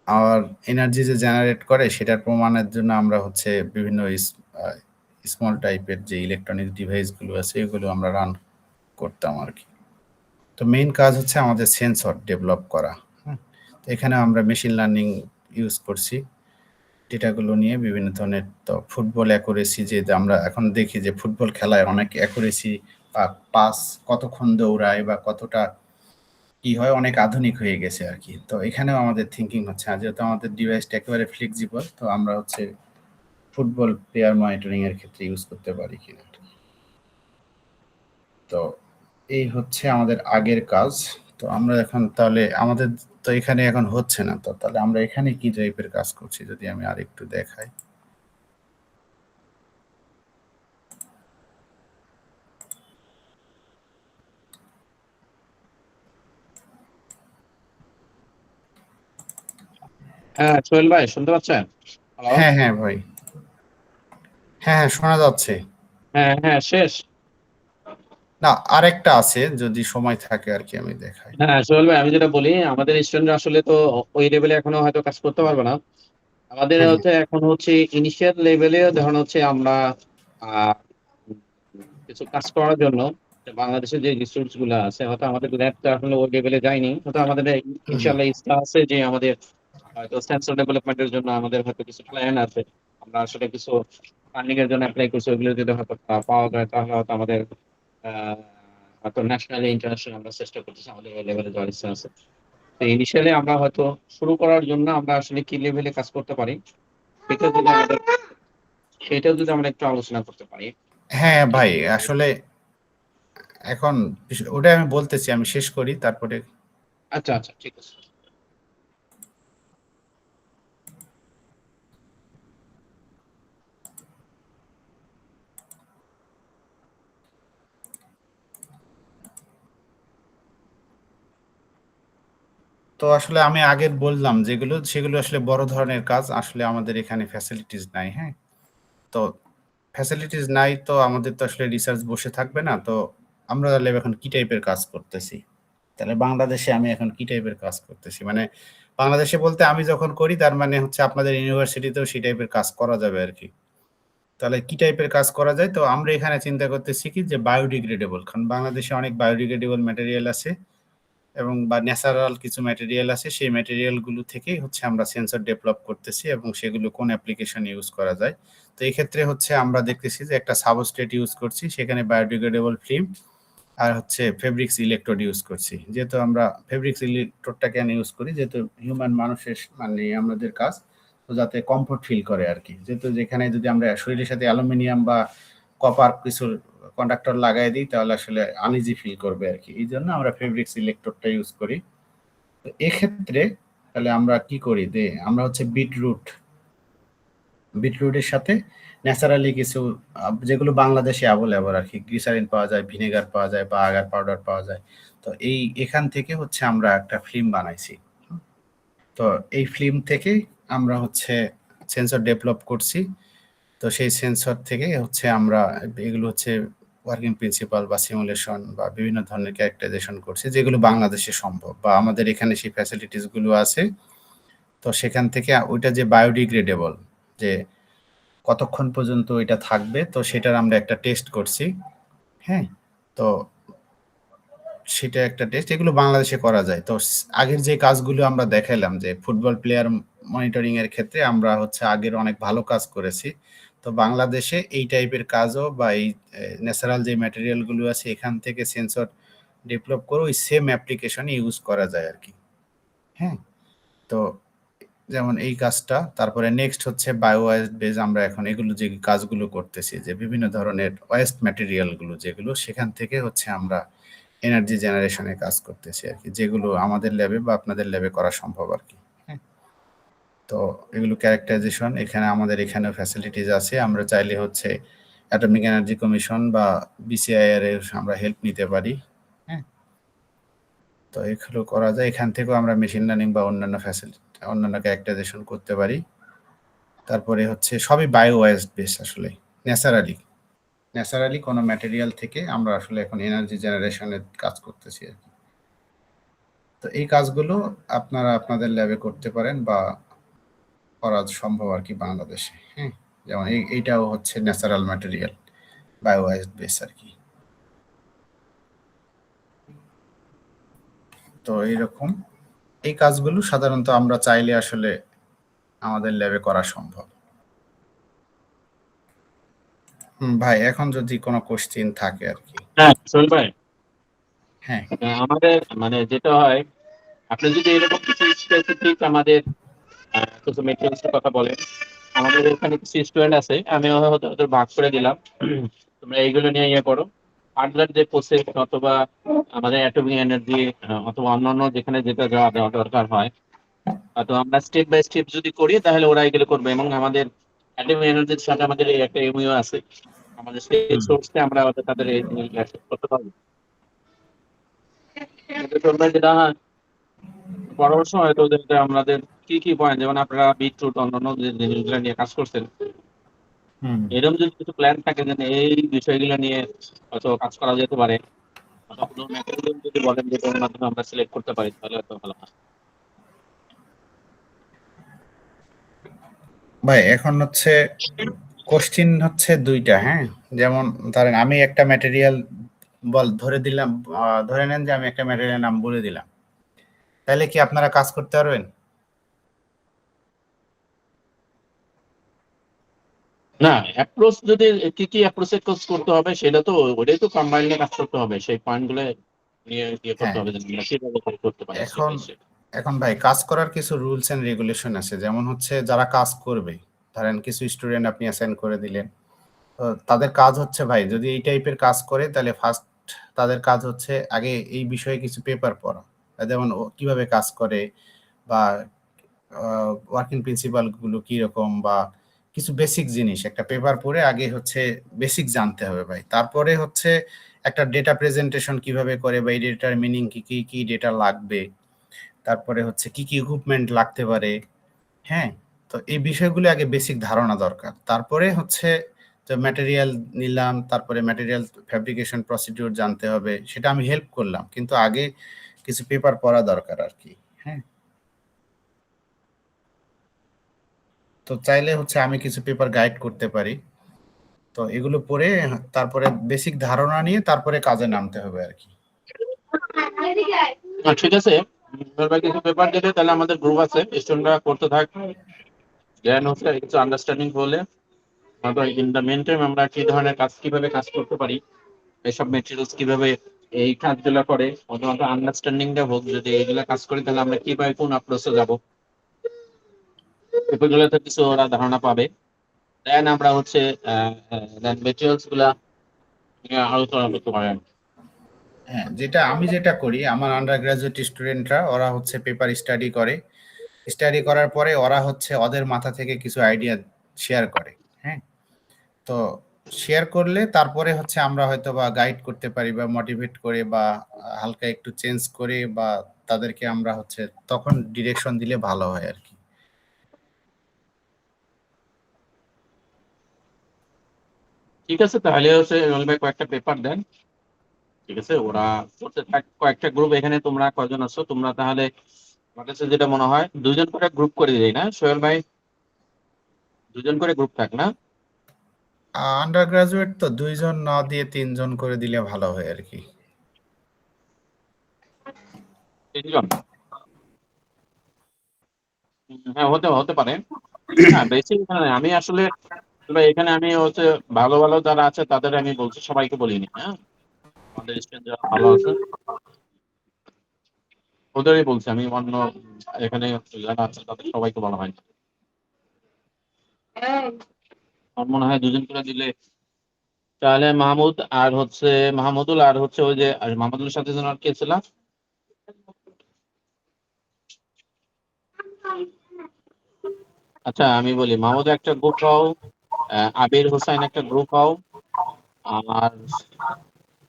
আর এনার্জি যে জেনারেট করে সেটার প্রমাণের জন্য আমরা হচ্ছে বিভিন্ন স্মল টাইপের যে ইলেকট্রনিক ডিভাইসগুলো আছে এগুলো আমরা রান করতাম আর কি। তো মেইন কাজ হচ্ছে আমাদের সেন্সর ডেভেলপ করা। তো এখানে আমরা মেশিন লার্নিং ইউজ করছি ডেটাগুলো নিয়ে বিভিন্ন ধরনের। তো ফুটবল অ্যাকুরেসি, যে আমরা এখন দেখি যে ফুটবল খেলায় অনেক অ্যাকুরেসি বা পাস কতক্ষণ দৌড়ায় বা কতটা কি হয়, অনেক আধুনিক হয়ে গেছে আর কি। তো এখানেও আমাদের থিঙ্কিং হচ্ছে, যেহেতু আমাদের ডিভাইসটা একেবারে ফ্লেক্সিবল, তো আমরা হচ্ছে ফুটবল প্লেয়ার মনিটরিং এর ক্ষেত্রে ইউজ করতে পারি কিনা। তো এই হচ্ছে আমাদের আগের কাজ। তো আমরা এখন তাহলে আমাদের তো এখানে এখন হচ্ছে না, তো তাহলে আমরা এখানে কি টাইপের কাজ করছি যদি আমি আরেকটু দেখাই। হ্যাঁ সোহেল ভাই শুনতে পাচ্ছেন? হ্যালো। হ্যাঁ হ্যাঁ ভাই, হ্যাঁ হ্যাঁ শোনা যাচ্ছে। হ্যাঁ হ্যাঁ শেষ। না, আরেকটা আছে, যদি সময় থাকে আর কি আমি দেখাই। হ্যাঁ সোহেল ভাই, আমি যেটা বলি, আমাদের স্টুডেন্ট আসলে তো ওই লেভেলে এখনো হয়তো কাজ করতে পারবে না। আমাদের হুম হচ্ছে এখন হচ্ছে ইনিশিয়াল লেভেলে ধরুন হচ্ছে আমরা আহ, কিছু কাজ করার জন্য যে বাংলাদেশের যে রিসোর্স গুলো আছে, হয়তো আমাদের ল্যাবটা আসলে ওই লেভেলে যায়নি, হয়তো আমাদের হুম ইনশাল্লাহ ইচ্ছা আছে যে আমাদের হয়তো সেন্সর ডেভেলপমেন্টের জন্য আমাদের হয়তো কিছু প্ল্যান আছে। আমরা আসলে কিছু ফান্ডিং এর জন্য অ্যাপ্লাই করছি, ওইগুলো যদি হয়তো পাওয়া যায় তাহলে হয়তো আমাদের আহ, হয়তো ন্যাশনালি ইন্টারন্যাশনাল আমরা চেষ্টা করতেছি, আমাদের ওই লেভেলে যাওয়ার ইচ্ছা আছে। তো ইনিশিয়ালি আমরা হয়তো শুরু করার জন্য আমরা আসলে কি লেভেলে কাজ করতে পারি সেটাও যদি আমরা একটু আলোচনা করতে পারি। হ্যাঁ কি ভাই, বলেন? আসলে এখন ওটাই আমি বলতেছি, আমি শেষ করি তারপরে। আচ্ছা আচ্ছা ঠিক আছে। তো আসলে আমি আগে বললাম যেগুলো, সেগুলো আসলে বড় ধরনের কাজ, আসলে আমাদের এখানে ফ্যাসিলিটিস নাই। হ্যাঁ, তো ফ্যাসিলিটিস নাই তো আমাদের তো আসলে রিসার্চ বসে থাকবে না। তো আমরা তাহলে এখন কি টাইপের কাজ করতেছি? তাহলে বাংলাদেশে আমি এখন কি টাইপের কাজ করতেছি? মানে বাংলাদেশে বলতে আমি যখন করি তার মানে হচ্ছে আপনাদের ইউনিভার্সিটিতেও সেই টাইপের কাজ করা যাবে আরকি। তাহলে কি টাইপের কাজ করা যায়? তো আমরা এখানে চিন্তা করতেছি কি যে বায়োডিগ্রেডেবল। কারণ বাংলাদেশে অনেক বায়োডিগ্রেডেবল ম্যাটেরিয়াল আছে এবং বা ন্যাচারাল কিছু ম্যাটেরিয়াল আছে। সেই ম্যাটেরিয়াল গুলো থেকেই হচ্ছে আমরা সেন্সর ডেভেলপ করতেছি এবং সেগুলো কোন অ্যাপ্লিকেশন ইউজ করা যায়। তো এই ক্ষেত্রে হচ্ছে আমরা দেখতেছি যে একটা সাবস্ট্রেট ইউজ করছি, সেখানে বায়োডিগ্রেডেবল ফিল্ম আর হচ্ছে ফেব্রিক্স ইলেকট্রোড ইউজ করছি। যেহেতু আমরা ফেব্রিক্স ইলেকট্রোডটা কেন ইউজ করি? যেহেতু হিউম্যান মানুষের মানে আমাদের কাজ তো যাতে কমফোর্ট ফিল করে আরকি। যেহেতু যেখানে যদি আমরা শরীরের সাথে অ্যালুমিনিয়াম বা কপার কিছুর কন্ডাক্টর লাগাই দিই তাহলে আসলে আনইজি ফিল করবে আরকি। এইজন্য আমরা ফেব্রিক্স ইলেকট্রোডটা ইউজ করি। তো এক্ষেত্রে তাহলে আমরা কি করি? যে আমরা হচ্ছে বিটরুটের সাথে ন্যাচারালি কিছু যেগুলো বাংলাদেশে অ্যাভেলেবল আরকি। গ্লিসারিন পাওয়া যায়, ভিনেগার পাওয়া যায় বা আগার পাউডার পাওয়া যায়। তো এখান থেকে হচ্ছে আমরা একটা ফিল্ম বানাইছি। তো এই ফিল্ম থেকে আমরা হচ্ছে সেন্সর ডেভেলপ করছি। তো সেই সেন্সর থেকে হচ্ছে আমরা এগুলো হচ্ছে ওয়ার্কিং প্রিন্সিপাল বা সিমুলেশন বা বিভিন্ন ধরনের ক্যারেক্টারাইজেশন করছি যেগুলো বাংলাদেশে সম্ভব বা আমাদের এখানে সেই ফ্যাসিলিটিস গুলো আছে। তো সেখান থেকে ওইটা যে বায়োডিগ্রেডেবল যে কতক্ষণ পর্যন্ত এটা থাকবে তো সেটার আমরা একটা টেস্ট করছি। হ্যাঁ? তো সেটা একটা টেস্ট এগুলো বাংলাদেশে করা যায়। তো আগের যে কাজগুলো আমরা দেখাইলাম যে ফুটবল প্লেয়ার মনিটরিং এর ক্ষেত্রে আমরা হচ্ছে আগের অনেক ভালো কাজ করেছি। তো বাংলাদেশে এই টাইপের কাজও বা এই ন্যাচারাল যে ম্যাটেরিয়াল গুলো আছে এখান থেকে সেন্সর ডেভেলপ করে ওই সেম অ্যাপ্লিকেশনে ইউজ করা যায় আরকি। হ্যাঁ? তো যেমন এই কাজটা, তারপরে নেক্সট হচ্ছে বায়ো ওয়েস্ট বেস আমরা এখন এগুলো যে কাজগুলো করতেছি যে বিভিন্ন ধরনের ওয়েস্ট ম্যাটেরিয়াল গুলো যেগুলো সেখান থেকে হচ্ছে আমরা এনার্জি জেনারেশনের কাজ করতেছি আরকি। যেগুলো আমাদের ল্যাবে বা আপনাদের ল্যাবে করা সম্ভব আরকি। হ্যাঁ? তো এগুলো ক্যারেক্টারাইজেশন এখানে আমাদের এখানেও ফ্যাসিলিটিস আছে। আমরা চাইলে হচ্ছে অ্যাটমিক এনার্জি কমিশন বা বিসিআইআর এর আমরা হেল্প নিতে পারি। হ্যাঁ? তো এগুলো করা যায়। এখান থেকেও আমরা মেশিন লার্নিং বা অন্যান্য ক্যারেক্টারাইজেশন করতে পারি। তারপরে হচ্ছে সবই বায়ো ওয়েস্ট বেস আসলে ন্যাচারালি কোনো ম্যাটেরিয়াল থেকে আমরা আসলে এখন এনার্জি জেনারেশনের কাজ করতেছি আরকি। তো এই কাজগুলো আপনারা আপনাদের ল্যাবে করতে পারেন বা করা সম্ভব আরকি বাংলাদেশে। হ্যাঁ? যেমন এইটাও হচ্ছে natural material bio West base আরকি। তো এইরকম এই কাজগুলো সাধারণত আমরা চাইলে আসলে আমাদের ল্যাবে করা সম্ভব। ভাই এখন যদি কোনো কোশ্চেন থাকে আরকি। হ্যাঁ, সোহেল ভাই, হ্যাঁ। আমাদের মানে যেটা হয়, আপনি যদি এরকম কিছু স্পেসিফিক আমাদের কিছু মেটেরিয়ালস এর কথা বলেন, আমাদের এখানে কিছু স্টুডেন্ট আছে, আমি হয়তো ওদের ভাগ করে দিলাম। তোমরা এইগুলো নিয়ে ইয়ে করো। ফার্দার যে প্রসেস অথবা আমাদের অ্যাটমিক এনার্জি অথবা অন্যান্য যেখানে যেটা যাওয়া দেওয়া দরকার হয়, তো আমরা স্টেপ বাই স্টেপ যদি করি তাহলে ওরা এগুলো করবে। এবং আমাদের অ্যাটমিক এনার্জির সাথে আমাদের এই একটা এমইও আছে, আমাদের সেই সোর্সকে আমরা তাদের এই জিনিসগুলো করতে পারবো। কিন্তু তোমরা যেটা পরামর্শ হয়তো যে আমাদের কি কি পয়েন্ট, যেমন আপনারা বিটরুট অন্যান্য যে জিনিসগুলো নিয়ে কাজ করছেন, এরকম যদি কিছু প্ল্যান থাকে যে এই বিষয়গুলো নিয়ে হয়তো কাজ করা যেতে পারে, অথবা কোনো ম্যাটেরিয়াল যদি বলেন যেটার মাধ্যমে আমরা সিলেক্ট করতে পারি তাহলে হয়তো ভালো হয়। ভাই এখন হচ্ছে কোশ্চিন হচ্ছে দুইটা। হ্যাঁ? যেমন ধরেন আমি একটা ম্যাটেরিয়াল ধরে দিলাম, ধরে নেন যে আমি একটা ম্যাটেরিয়াল নাম বলে দিলাম। তাহলে কি আপনারা কাজ করতে পারবেন? না, অ্যাপ্রোচ যদি কি কি অ্যাপ্রোচে কাজ করতে হবে সেটা তো ওটাই তো কম্বাইন্ডে কাজ করতে হবে, সেই পয়েন্টগুলো নিয়ে ইয়ে করতে হ্যাঁ। হবে যে আমরা কিভাবে কাজ করতে পারি স্টেপ এখন বাই স্টেপ। এখন ভাই কাজ করার কিছু রুলস এন্ড রেগুলেশন আছে। যেমন হচ্ছে যারা কাজ করবে, ধরেন কিছু স্টুডেন্ট আপনি অ্যাসাইন করে দিলেন। তো তাদের কাজ হচ্ছে ভাই যদি এই টাইপের কাজ করে তাহলে ফার্স্ট তাদের কাজ হচ্ছে আগে এই বিষয়ে কিছু পেপার পড়া। যেমন ও কিভাবে কাজ করে বা ওয়ার্কিং প্রিন্সিপাল গুলো কিরকম বা কিছু বেসিক জিনিস একটা পেপার পড়ে আগে হচ্ছে বেসিক জানতে হবে ভাই। তারপরে হচ্ছে একটা ডেটা প্রেজেন্টেশন কিভাবে করে বা এই ডেটার মিনিং কি ডেটা লাগবে। তারপরে হচ্ছে কি ইকুইপমেন্ট লাগতে পারে। হ্যাঁ? তো এই বিষয়গুলো আগে বেসিক ধারণা দরকার। তারপরে হচ্ছে তো ম্যাটেরিয়াল নিলাম, তারপরে ম্যাটেরিয়াল ফ্যাব্রিকেশন প্রসিডিউর জানতে হবে, সেটা আমি হেল্প করলাম, কিন্তু আগে কিছু পেপার পড়া দরকার আর কি। হ্যাঁ, তো চাইলে হচ্ছে আমি কিছু পেপার গাইড করতে পারি। তো এগুলো পড়ে তারপরে বেসিক ধারণা নিয়ে তারপরে কাজে নামতে হবে আর কি। ঠিক আছে, এবার কিছু পেপার দিলে তাহলে আমাদের গ্রুপ আছে, স্টুডেন্টরা করতে থাক, জ্ঞান হচ্ছে কিছু আন্ডারস্ট্যান্ডিং হলে ইন দ্য মেন টাইম আমরা কি ধরনের কাজ কিভাবে কাজ করতে পারি, এসব মেটেরিয়ালস কিভাবে এই কাজগুলো করে প্রথমত আন্ডারস্ট্যান্ডিংটা হোক। যদি এইগুলা কাজ করি তাহলে আমরা কিভাবে কোন অ্যাপ্রোচে যাব, এগুলোতে কিছু ওরা ধারণা পাবে। দেন আমরা হচ্ছে দেন মেটেরিয়ালস গুলা নিয়ে আলোচনা করতে পারি। হ্যাঁ, আমি যেটা করি, আমার আন্ডার গ্রাজুয়েট স্টুডেন্টরা ওরা হচ্ছে পেপার স্টাডি করে, স্টাডি করার পরে ওরা হচ্ছে ওদের মাথা থেকে কিছু আইডিয়া শেয়ার করে। হ্যাঁ, তো শেয়ার করলে তারপরে হচ্ছে আমরা হয়তো বা গাইড করতে পারি বা মোটিভেট করে বা হালকা একটু চেঞ্জ করে বা তাদেরকে আমরা হচ্ছে তখন ডিরেকশন দিলে ভালো হয় আর কি। ঠিক আছে, তাহলে হচ্ছে রোল ভাই কয়েকটা পেপার দেন। ঠিক আছে, ওরা করতে থাক। কয়েকটা গ্রুপ, এখানে তোমরা কয়জন আছো তোমরা? তাহলে আমার কাছে যেটা মনে হয় 2জন করে গ্রুপ করে দিই না সোহেল ভাই? 2জন করে গ্রুপ থাক না? আন্ডার গ্রাজুয়েট তো 2জন না দিয়ে 3জন করে দিলে ভালো হয় আর কি। 3জন? হ্যাঁ, হতে হতে পারে। হ্যাঁ, বেশি এখানে নয়। আমি আসলে ভাই এখানে আমি হচ্ছে ভালো ভালো যারা আছে তাদের আমি বলছি, সবাইকে বলিনি। হ্যাঁ, আমাদের স্টুডেন্ট যারা ভালো আছে ওদেরই বলছি আমি, অন্য এখানে যারা আছে তাদের সবাইকে বলা হয়নি। আমার মনে হয় 2জন করে দিলে তাহলে মাহমুদ আর হচ্ছে মাহমুদুল আর হচ্ছে ওই যে আর মাহমুদুলের সাথে যেন আর কে ছিল? আচ্ছা আমি বলি, মাহমুদ একটা গ্রুপ হও, আবির হোসেন একটা গ্রুপ হও, আর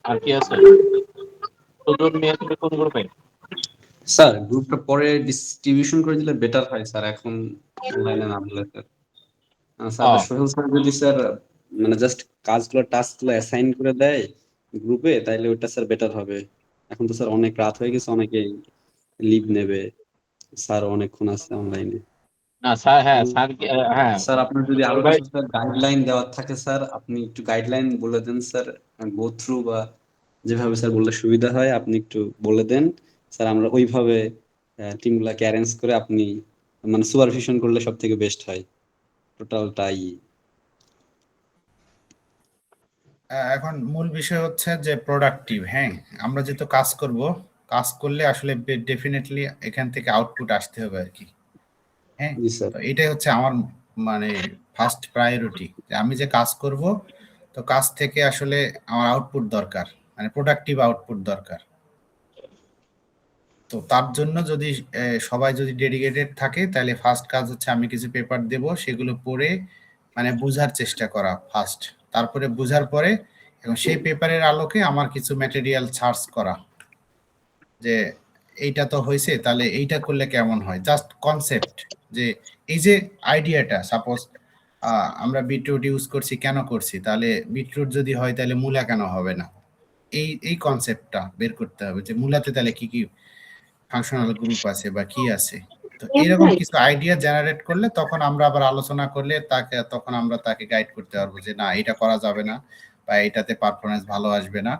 আর কি আছে? সুজন মিয়া তুমি কোন গ্রুপে? স্যার গ্রুপটা পরে ডিস্ট্রিবিউশন করে দিলে বেটার হয় স্যার, এখন অনলাইনে না বলে স্যার। স্যার ও সোহেল স্যার যদি স্যার মানে জাস্ট কাজগুলো টাস্কগুলো অ্যাসাইন করে দেয় গ্রুপে, তাইলে ওটা স্যার বেটার হবে। এখন তো স্যার অনেক রাত হয়ে গেছে, অনেকেই লিভ নেবে, স্যার অনেকক্ষণ আছে অনলাইনে। না স্যার, হ্যাঁ স্যার, হ্যাঁ স্যার আপনার যদি আরো সোহেল ভাই। কিছু স্যার গাইডলাইন দেওয়ার থাকে স্যার, আপনি একটু গাইডলাইন বলে দেন স্যার, গো থ্রু বা যেভাবে স্যার বললে সুবিধা হয় আপনি একটু বলে দেন স্যার, আমরা ওইভাবে টিমগুলোকে অ্যারেঞ্জ করে আপনি মানে সুপারভিশন করলে সব থেকে বেস্ট হয় টোটালটাই। এখন মূল বিষয় হচ্ছে যে প্রোডাক্টিভ। হ্যাঁ, আমরা যেহেতু কাজ করব, কাজ করলে আসলে ডেফিনেটলি এখান থেকে আউটপুট আসতে হবে আর কি। হ্যাঁ, জি স্যার। তো এটাই হচ্ছে আমার মানে ফার্স্ট প্রায়োরিটি, যে আমি যে কাজ করব, তো কাজ থেকে আসলে আমার আউটপুট দরকার, মানে প্রোডাক্টিভ আউটপুট দরকার। তো তার জন্য যদি সবাই যদি ডেডিকেটেড থাকে, তাহলে ফার্স্ট কাজ হচ্ছে আমি কিছু পেপার দেব, সেগুলো পড়ে মানে বোঝার চেষ্টা করা ফার্স্ট, তারপরে বোঝার পরে এবং সেই পেপারের আলোকে আমার কিছু ম্যাটেরিয়াল সার্চ করা, যে এইটা তো হয়েছে, তাহলে এইটা করলে কেমন হয়, জাস্ট কনসেপ্ট, যে এই যে আইডিয়াটা, সাপোজ আমরা বিটরুট ইউজ করছি, কেন করছি, তাহলে বিটরুট যদি হয় তাহলে মূলা কেন হবে না, এই কনসেপ্টটা বের করতে হবে, যে মূলাতে তাহলে কি কি ফাংশনাল গ্রুপ আছে বা কি আছে। তো এরকম কিছু আইডিয়া জেনারেট করলে তখন আমরা আবার আলোচনা করলে তখন আমরা তাকে গাইড করতে পারবো যে না এটা করা যাবে না বা এটাতে পারফরমেন্স ভালো আসবে না,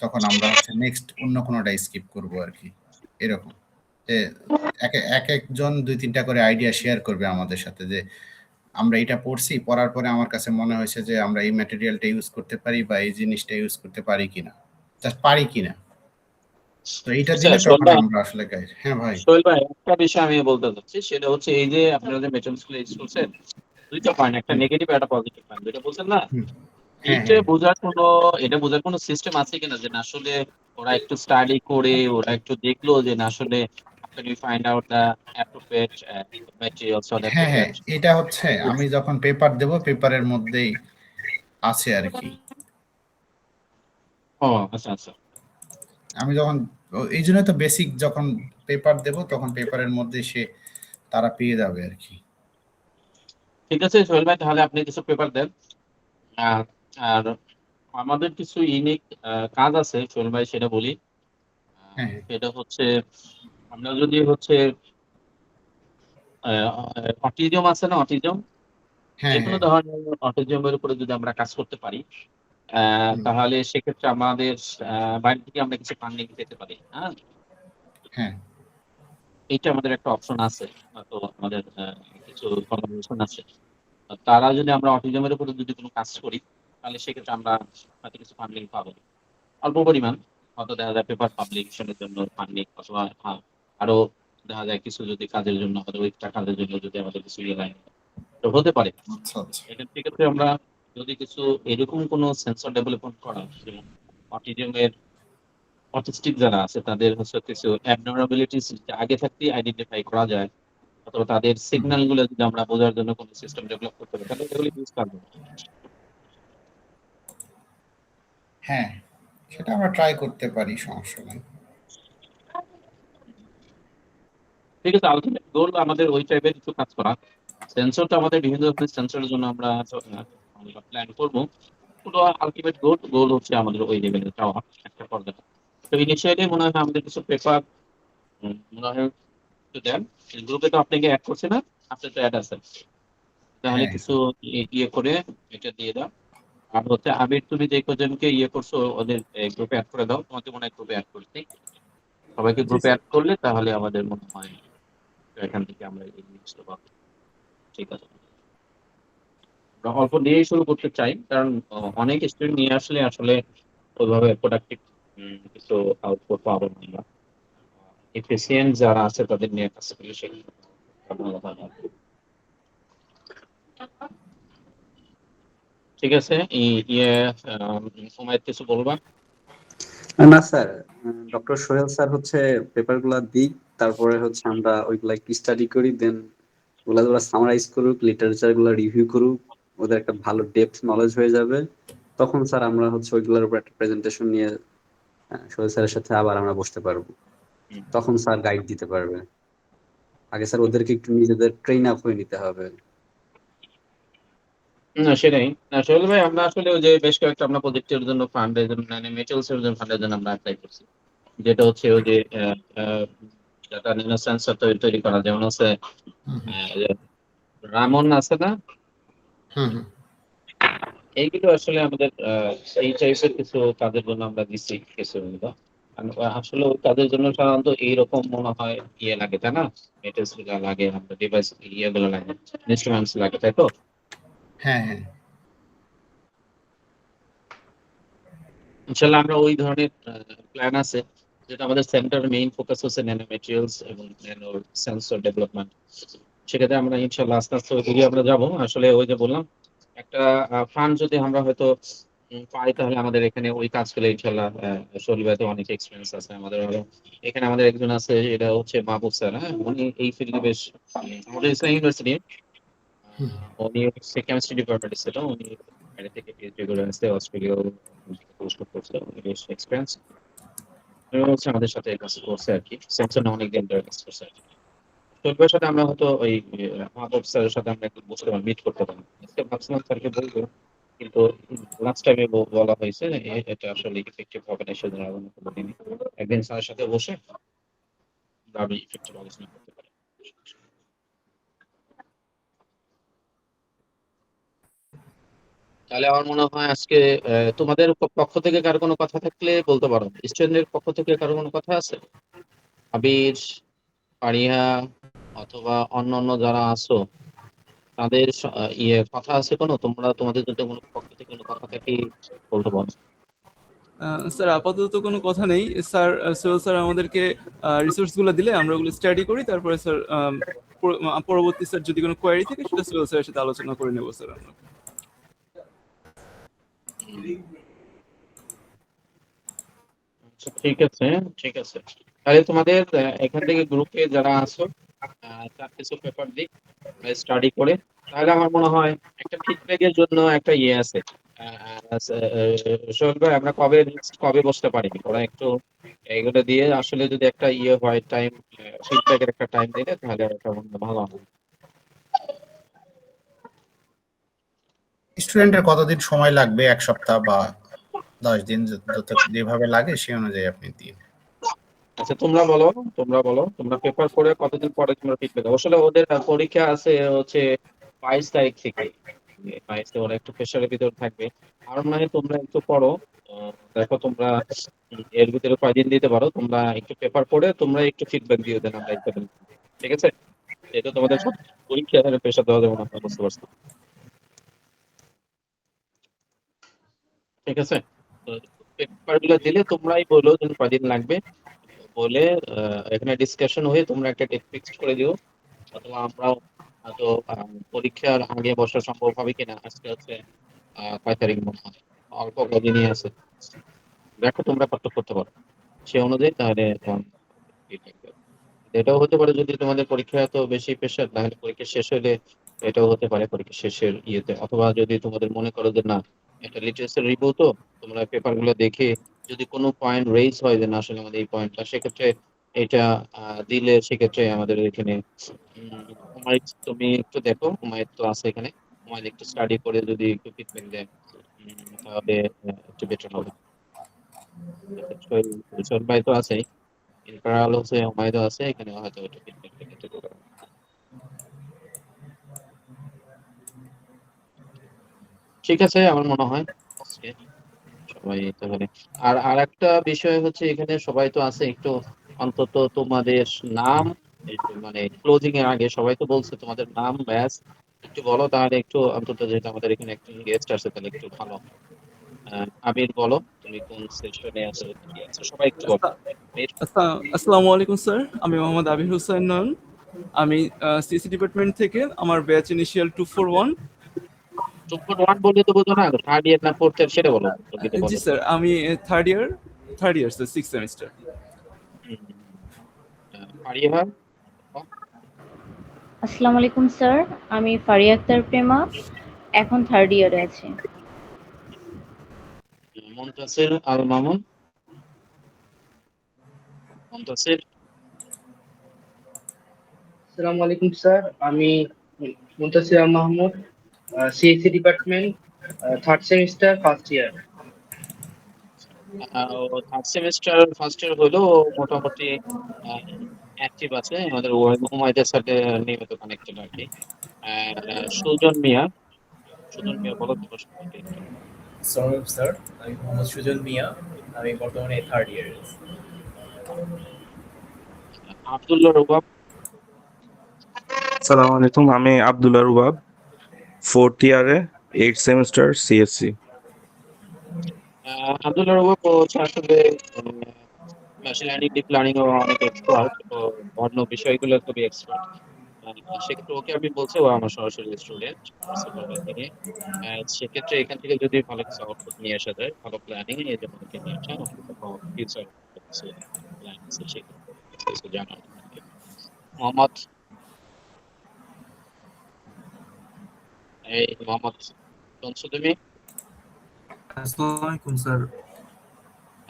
তখন আমরা হচ্ছে নেক্সট অন্য কোনোটা স্কিপ করব আর কি। এরকম যে এক একজন 2-3টা করে আইডিয়া শেয়ার করবে আমাদের সাথে, যে আমরা এটা পড়ছি, পড়ার পরে আমার কাছে মনে হয়েছে যে আমরা এই ম্যাটেরিয়ালটা ইউজ করতে পারি বা এই জিনিসটা ইউজ করতে পারি কিনা, জাস্ট পারি কিনা। তো এইটা আচ্ছা দিলে সোহেল তখন ভাই, আমরা আসলে গাইড। হ্যাঁ ভাই। সোহেল ভাই একটা বিষয় আমি বলতে চাচ্ছি, সেটা হচ্ছে এই যে আপনারা যে মেটেরিয়ালস গুলো ইউজ করছেন, দুইটা পয়েন্ট, একটা হুম, নেগেটিভ একটা পজিটিভ পয়েন্ট, দুইটা বলছেন না? হুম। হ্যাঁ, এইটা হ্যাঁ। বোঝার কোনো এটা বোঝার কোনো সিস্টেম আছে কিনা যে না আসলে ওরা একটু স্টাডি করে ওরা একটু দেখলো যে না আসলে after you find out the appropriate materials or হ্যাঁ, হ্যাঁ। appropriate? এটা হচ্ছে আমি যখন পেপার দেব, পেপারের মধ্যেই আছে আরকি। ও আচ্ছা আচ্ছা। আমি যখন এইজন্য তো বেসিক যখন পেপার দেব তখন পেপারের মধ্যে তারা পেয়ে যাবে আরকি। ঠিক আছে সোহেল ভাই, তাহলে আপনি কিছু পেপার দেন, আর আর আমাদের কিছু ইউনিক কাজ আছে সোহেল ভাই, সেটা বলি। হ্যাঁ সেটা হচ্ছে আমরা যদি হচ্ছে অটিজম আছে না, অটিজম, যে হ্যাঁ কোনো হ্যাঁ ধরনের অটিজমের উপরে যদি আমরা কাজ করতে পারি, হুম, তাহলে সেক্ষেত্রে আমাদের বাইরে থেকে আমরা কিছু ফান্ডিং পেতে পারি। হ্যাঁ, হ্যাঁ এইটা আমাদের একটা অপশন আছে। তো আমাদের কিছু কলাবোরেশন আছে। তারা যদি আমরা অটিজমের উপরে যদি কোনো কাজ করি, তাহলে সেক্ষেত্রে আমরা হয়তো কিছু ফান্ডিং পাবো, অল্প পরিমাণ। হয়তো দেখা যায় পেপার পাবলিকেশনের জন্য ফান্ডিং, অথবা আরো দেখা যায় কিছু যদি কাজের জন্য, আমাদের ওই কাজের জন্য যদি আমাদের কিছু ইয়ে লাগে, তো হতে পারে। আচ্ছা আচ্ছা সেক্ষেত্রে আমরা যদি কিছু এরকম কোনো সেন্সর ডেভেলপমেন্ট করা, যেমন অটিজমের, অটিস্টিক যারা আছে তাদের হচ্ছে কিছু অ্যাবনর্মালিটিস আগে থাকতেই আইডেন্টিফাই করা যায়, অথবা তাদের হুম, সিগন্যাল গুলো যদি আমরা বোঝার জন্য কোনো সিস্টেম ডেভেলপ করতে পারি, তাহলে এগুলো ইউজ করবো। হ্যাঁ সেটা আমরা ট্রাই করতে পারি, সমস্যা নেই। ঠিক আছে, আলটিমেট গোল আমাদের ওই টাইপের কিছু কাজ করা। সেন্সরটা আমাদের বিভিন্ন ধরনের সেন্সরের জন্য আমরা প্ল্যান করবো। পুরো আলটিমেট গোল গোল হচ্ছে আমাদের ওই লেভেলে যাওয়া একটা পর্যায়ে। তো ইনিশিয়ালি মনে হয় আমাদের কিছু পেপার মনে হয় একটু দেন, গ্রুপে তো আপনাকে অ্যাড করছে না, আপনার তো অ্যাড আছে, তাহলে হ্যাঁ কিছু ইয়ে করে এটা দিয়ে দাও। আর হচ্ছে আবির, তুমি যে কজনকে ইয়ে করছো ওদের গ্রুপে অ্যাড করে দাও, তোমাকে মনে হয় গ্রুপে অ্যাড করছি। সবাইকে জি গ্রুপে স্যার। অ্যাড করলে তাহলে আমাদের মনে হয় এখান থেকে আমরা এই জিনিসটা পাবো। ঠিক আছে, আমরা অল্প দিয়েই শুরু করতে চাই, কারণ অনেক স্টুডেন্ট নিয়ে আসলে আসলে ওইভাবে প্রোডাক্টিভ কিছু আউটপুট পাবো না আমরা। এফিসিয়েন্ট যারা আছে তাদের নিয়ে কাজ করলে সেগুলো ভালো হয় আর কি। ঠিক আছে, ইয়ে সময় কিছু বলবা? না স্যার, ডক্টর সোহেল স্যার হচ্ছে পেপার গুলা দিক, তারপরে হচ্ছে আমরা ওইগুলা একটু স্টাডি করি, দেন ওগুলা ওরা সামারাইজ করুক, লিটারেচার গুলা রিভিউ করুক, ওদের একটা ভালো ডেপথ নলেজ হয়ে যাবে। তখন স্যার আমরা হচ্ছে ওইগুলোর উপর একটা প্রেজেন্টেশন নিয়ে সোহেল স্যারের সাথে আবার আমরা বসতে পারবো। হুম। তখন স্যার গাইড দিতে পারবে। আগে স্যার ওদেরকে একটু নিজেদের ট্রেন আপ হয়ে নিতে হবে। না সেটাই। না সোহেল ভাই, আমরা আসলে ওই যে বেশ কয়েকটা আমরা প্রজেক্টের জন্য ফান্ডের জন্য, মানে মেটেরিয়ালস এর জন্য ফান্ডের জন্য আমরা অ্যাপ্লাই করছি। যেটা হচ্ছে ওই যে ডাটা ন্যানো সেন্সর তৈরি তৈরি করা, যেমন হচ্ছে হুম হুম যে রামন আছে না, হুম হুম, এইগুলো আসলে আমাদের এই টাইপের কিছু কাজের জন্য আমরা দিচ্ছি কিছু গুলো। আসলে ওই কাজের জন্য সাধারণত এইরকম মনে হয় ইয়ে লাগে, তাই না? মেটেরিয়ালস গুলো লাগে, আমাদের ডিভাইস ইয়ে গুলো লাগে, ইনস্ট্রুমেন্টস লাগে, তাই তো? হ্যাঁ হ্যাঁ ইনশাল্লাহ আমরা ওই ধরনের প্ল্যান আছে, যেটা আমাদের সেন্টার মেইন ফোকাস হচ্ছে ন্যানো ম্যাটেরিয়ালস এবং ন্যানো সেন্সর ডেভেলপমেন্ট। সেক্ষেত্রে আমরা ইনশাল্লাহ আস্তে আস্তে ওই দিকে আমরা যাবো। আসলে ওই যে বললাম, একটা ফান্ড যদি আমরা হয়তো পাই, তাহলে আমাদের এখানে ওই কাজগুলো ইনশাল্লাহ শরীরে অনেক এক্সপিরিয়েন্স আছে আমাদের। আরো এখানে আমাদের একজন আছে, এটা হচ্ছে মাহবুব স্যার। হ্যাঁ, উনি এই ফিল্ডে বেশ আমাদের ইসলাম ইউনিভার্সিটি, উনি হচ্ছে কেমিস্ট্রি ডিপার্টমেন্ট ছিল, উনি বাইরে থেকে পিএইচডি করে আসছে, অস্ট্রেলিয়াও কোর্স করছে, উনি বেশ এক্সপিরিয়েন্স। উনি হচ্ছে আমাদের সাথে কাজ করছে আর কি, সেন্সর অনেক দিন ধরে কাজ করছে আর কি। শৈলবের সাথে আমরা হয়তো ওই মাহবুব স্যারের সাথে আমরা একটু বসতে পারি, মিট করতে পারি। আজকে ভাবছিলাম স্যারকে বলবো, কিন্তু লাস্ট টাইমে বলা হয়েছে এটা আসলে ইফেক্টিভ হবে না, সেজন্য আর অন্য কোনো দিনই একদিন স্যারের সাথে বসে আমরা ইফেক্টিভ আলোচনা করতে পারি। তাহলে আমার মনে হয় আজকে তোমাদের পক্ষ থেকে কারো কোনো কথা থাকলে বলতে পারো। স্টুডেন্টের পক্ষ থেকে কারো কোনো কথা আছে? আবির, পারিহা, অথবা অন্য অন্য যারা আছো, তাদের ইয়ে কথা আছে কোনো? তোমরা তোমাদের যদি কোনো পক্ষ থেকে কোনো কথা থাকে বলতে পারো। স্যার আপাতত কোনো কথা নেই স্যার। সোহেল স্যার আমাদেরকে রিসোর্স গুলো দিলে আমরা ওগুলো স্টাডি করি, তারপরে স্যার পরবর্তী স্যার যদি কোনো কোয়ারি থাকে সেটা সোহেল স্যারের সাথে আলোচনা করে নেবো স্যার আমরা। আচ্ছা, ঠিক আছে, ঠিক আছে। তাহলে তোমাদের এখান থেকে গ্রুপে যারা আছো, তার কিছু পেপার দিক স্টাডি করে, তাহলে আমার মনে হয় একটা ফিডব্যাকের জন্য একটা ইয়ে আছে। সোহেল ভাই, আমরা কবে next কবে বসতে পারি? ওরা একটু এগুলো দিয়ে আসলে যদি একটা ইয়ে হয় টাইম, ফিডব্যাকের একটা টাইম দিলে তাহলে একটা মনে হয় ভালো হয়। স্টুডেন্টের কতদিন সময় লাগবে, 1 সপ্তাহ বা 10 দিন, যেভাবে লাগে সেই অনুযায়ী আপনি দিন। আচ্ছা তোমরা পেপার পড়ে কতদিন পরে তোমরা ফিডব্যাক দাও? আসলে ওদের পরীক্ষা আছে হচ্ছে 22 তারিখ থেকে। 22 ওরা একটু প্রেশারের ভিতর থাকবে। আর মানে তোমরা একটু পড়ো, দেখো তোমরা এর ভিতরে কয়দিন দিতে পারো। তোমরা একটু পেপার পড়ে তোমরা একটু ফিডব্যাক দিয়ে দেন, আমরা একটু ঠিক আছে। এটা তোমাদের সব পরীক্ষা প্রেশার দেওয়া যাবে না, আমরা বুঝতে পারছি। ঠিক আছে, তো পেপার গুলো দিলে তোমরাই বলো যে কয়দিন লাগবে, বলে এখানে ডিসকাশন হয়ে তোমরা একটা ডেট ফিক্সড করে দিও। অথবা আমরাও হয়তো পরীক্ষার আগে বসা সম্ভব হবে কিনা। আজকে হচ্ছে 5 তারিখ মনে হয়, অল্প কদিনই আছে। দেখো তোমরা কত করতে পারো, সে অনুযায়ী তাহলে feedback দাও। এটাও হতে পারে যদি তোমাদের পরীক্ষা এত বেশি প্রেশার, তাহলে পরীক্ষা শেষ হলে এটাও হতে পারে পরীক্ষা শেষের ইয়েতে। অথবা যদি তোমাদের মনে করো যে না, একটা লিটারেচার রিভিউ, তো তোমরা পেপার গুলো দেখে যদি কোনো পয়েন্ট রেইজ হয় যে না আসলে আমাদের এই পয়েন্টটা, সেক্ষেত্রে এটা দিলে সেক্ষেত্রে আমাদের এখানে হুমায়ুন, তুমি একটু দেখো, হুমায়ুন তো আছে এখানে, হুমায়ুন একটু স্টাডি করে যদি একটু ফিডব্যাক দেয় তাহলে একটু বেটার হবে। রিসোর্ট ভাই তো আছেই, ইনফারাল হচ্ছে হুমায়ুন আছে এখানে, হয়তো একটু ফিডব্যাক দিতে পারবে। ঠিক আছে, আমার মনে হয় আজকে সবাই তাহলে। আর আরেকটা বিষয় হচ্ছে এখানে সবাই তো আছে, একটু অন্তত তোমাদের নাম একটু মানে ক্লোজিং এর আগে সবাই তো বলছে তোমাদের নাম ব্যাস একটু বলো, তাহলে একটু অন্তত, যেহেতু আমাদের এখানে একজন গেস্ট আসছে তাহলে একটু ভালো। আবির বলো, তুমি কোন সেশনে আছো, কি আছো, সবাই একটু বলো। আবির, আসসালামু আলাইকুম স্যার, আমি মোহাম্মদ আবির হোসেন নয়ন। আমি সিএসসি ডিপার্টমেন্ট থেকে, আমার ব্যাচ ইনিশিয়াল 241। 2.1 বললে তো বোঝো না, থার্ড ইয়ার না ফোর্থ ইয়ার সেটা বলো, যদি জি বলো। স্যার, আমি third year sir, 6 semester. Fariha, আসসালামু আলাইকুম স্যার, আমি ফারিয়া আক্তার প্রেমা, এখন থার্ড ইয়ারে আছি। মুনতাসির আল মামুন, মুনতাসির, আসসালামু আলাইকুম স্যার, আমি Muntasir Al Mahmud, CSC department, third semester, first year. Third semester first year হলো, মোটামুটি অ্যাক্টিভ আছে আমাদের হুমায়ুনের সাথে নিয়মিত কানেক্টেড আর কি। আর সুজন মিয়া বলো তোমার সম্পর্কে একটু। আসসালামু স্যার, আমি মোহাম্মদ সুজন মিয়া, আমি বর্তমানে থার্ড ইয়ারে আছি। আব্দুল্লাহ রুবাব, আসসালামু আলাইকুম, আমি আব্দুল্লাহ রুবাব, ফোর্থ ইয়ারে 8 সেমিস্টার সিএসসি। আব্দুল্লাহ রুবাব হচ্ছে আসলে মেশিন লার্নিং, ডিপ লার্নিং ও অনেক এক্সপার্ট, ও অন্য বিষয়গুলো খুবই এক্সপার্ট। সেক্ষেত্রে ওকে আমি বলছি, ও আমার সরাসরি স্টুডেন্ট থেকে। সেক্ষেত্রে এখান থেকে যদি ভালো কিছু আউটপুট নিয়ে আসা যায়, ভালো প্ল্যানিং, এই জন্য ওকে নিয়ে আসা, ফিউচার প্ল্যান আছে সেক্ষেত্রে কিছু জানার। মোহাম্মদ, এই মোহাম্মদ শুনছো তুমি? আসসালামু আলাইকুম স্যার,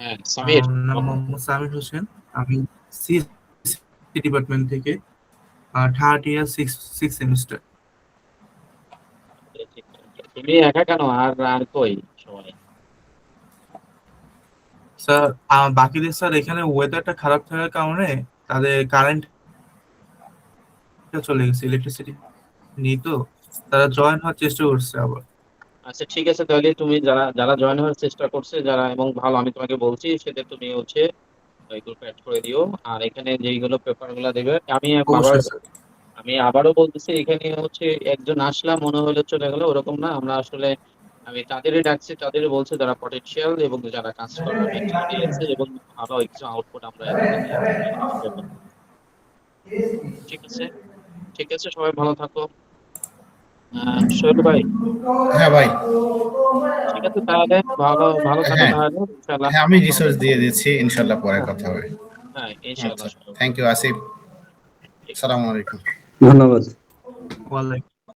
হ্যাঁ সামির, আমার নাম মোহাম্মদ সামির হোসেন, আমি সিএসসি ডিপার্টমেন্ট থেকে, থার্ড ইয়ার, সিক্স সেমিস্টার। তুমি একা কেন, আর আর কই সবাই? স্যার বাকিদের স্যার এখানে ওয়েদারটা খারাপ থাকার কারণে তাদের কারেন্ট চলে গেছে, ইলেকট্রিসিটি নেই, তো তারা জয়েন হওয়ার চেষ্টা করছে আবার। আচ্ছা ঠিক আছে, তাহলে তুমি যারা যারা জয়েন হওয়ার চেষ্টা করছে যারা এবং ভালো, আমি তোমাকে বলছি সেটা তুমি হচ্ছে ওই গ্রুপে অ্যাড করে দিও। আর এখানে যেইগুলো পেপার গুলা দেবে, অবশ্যই স্যার। আমি আবারও বলতেছি, এখানে হচ্ছে একজন আসলাম মনে হলে চলে গেল ওরকম না, আমরা আসলে আমি তাদেরই ডাকছি, তাদেরই বলছি যারা পটেনশিয়াল এবং যারা কাজ করার মেন্টালিটি আছে এবং ভালো কিছু আউটপুট আমরা এখান থেকে পাবো। ঠিক আছে, ঠিক আছে, সবাই ভালো থাকো। সোহেল ভাই, হ্যাঁ ভাই, ঠিক আছে তাহলে, ভালো ভালো থাকো হ্যাঁ তাহলে, ইনশাআল্লাহ। হ্যাঁ আমি রিসোর্স দিয়ে দিচ্ছি, ইনশাল্লাহ পরে হ্যাঁ কথা হবে। হ্যাঁ, আচ্ছা, ইনশাআল্লাহ। থ্যাংক ইউ আসিফ, ঠিক আছে। আসসালামু আলাইকুম। ধন্যবাদ। ওয়ালাইকুম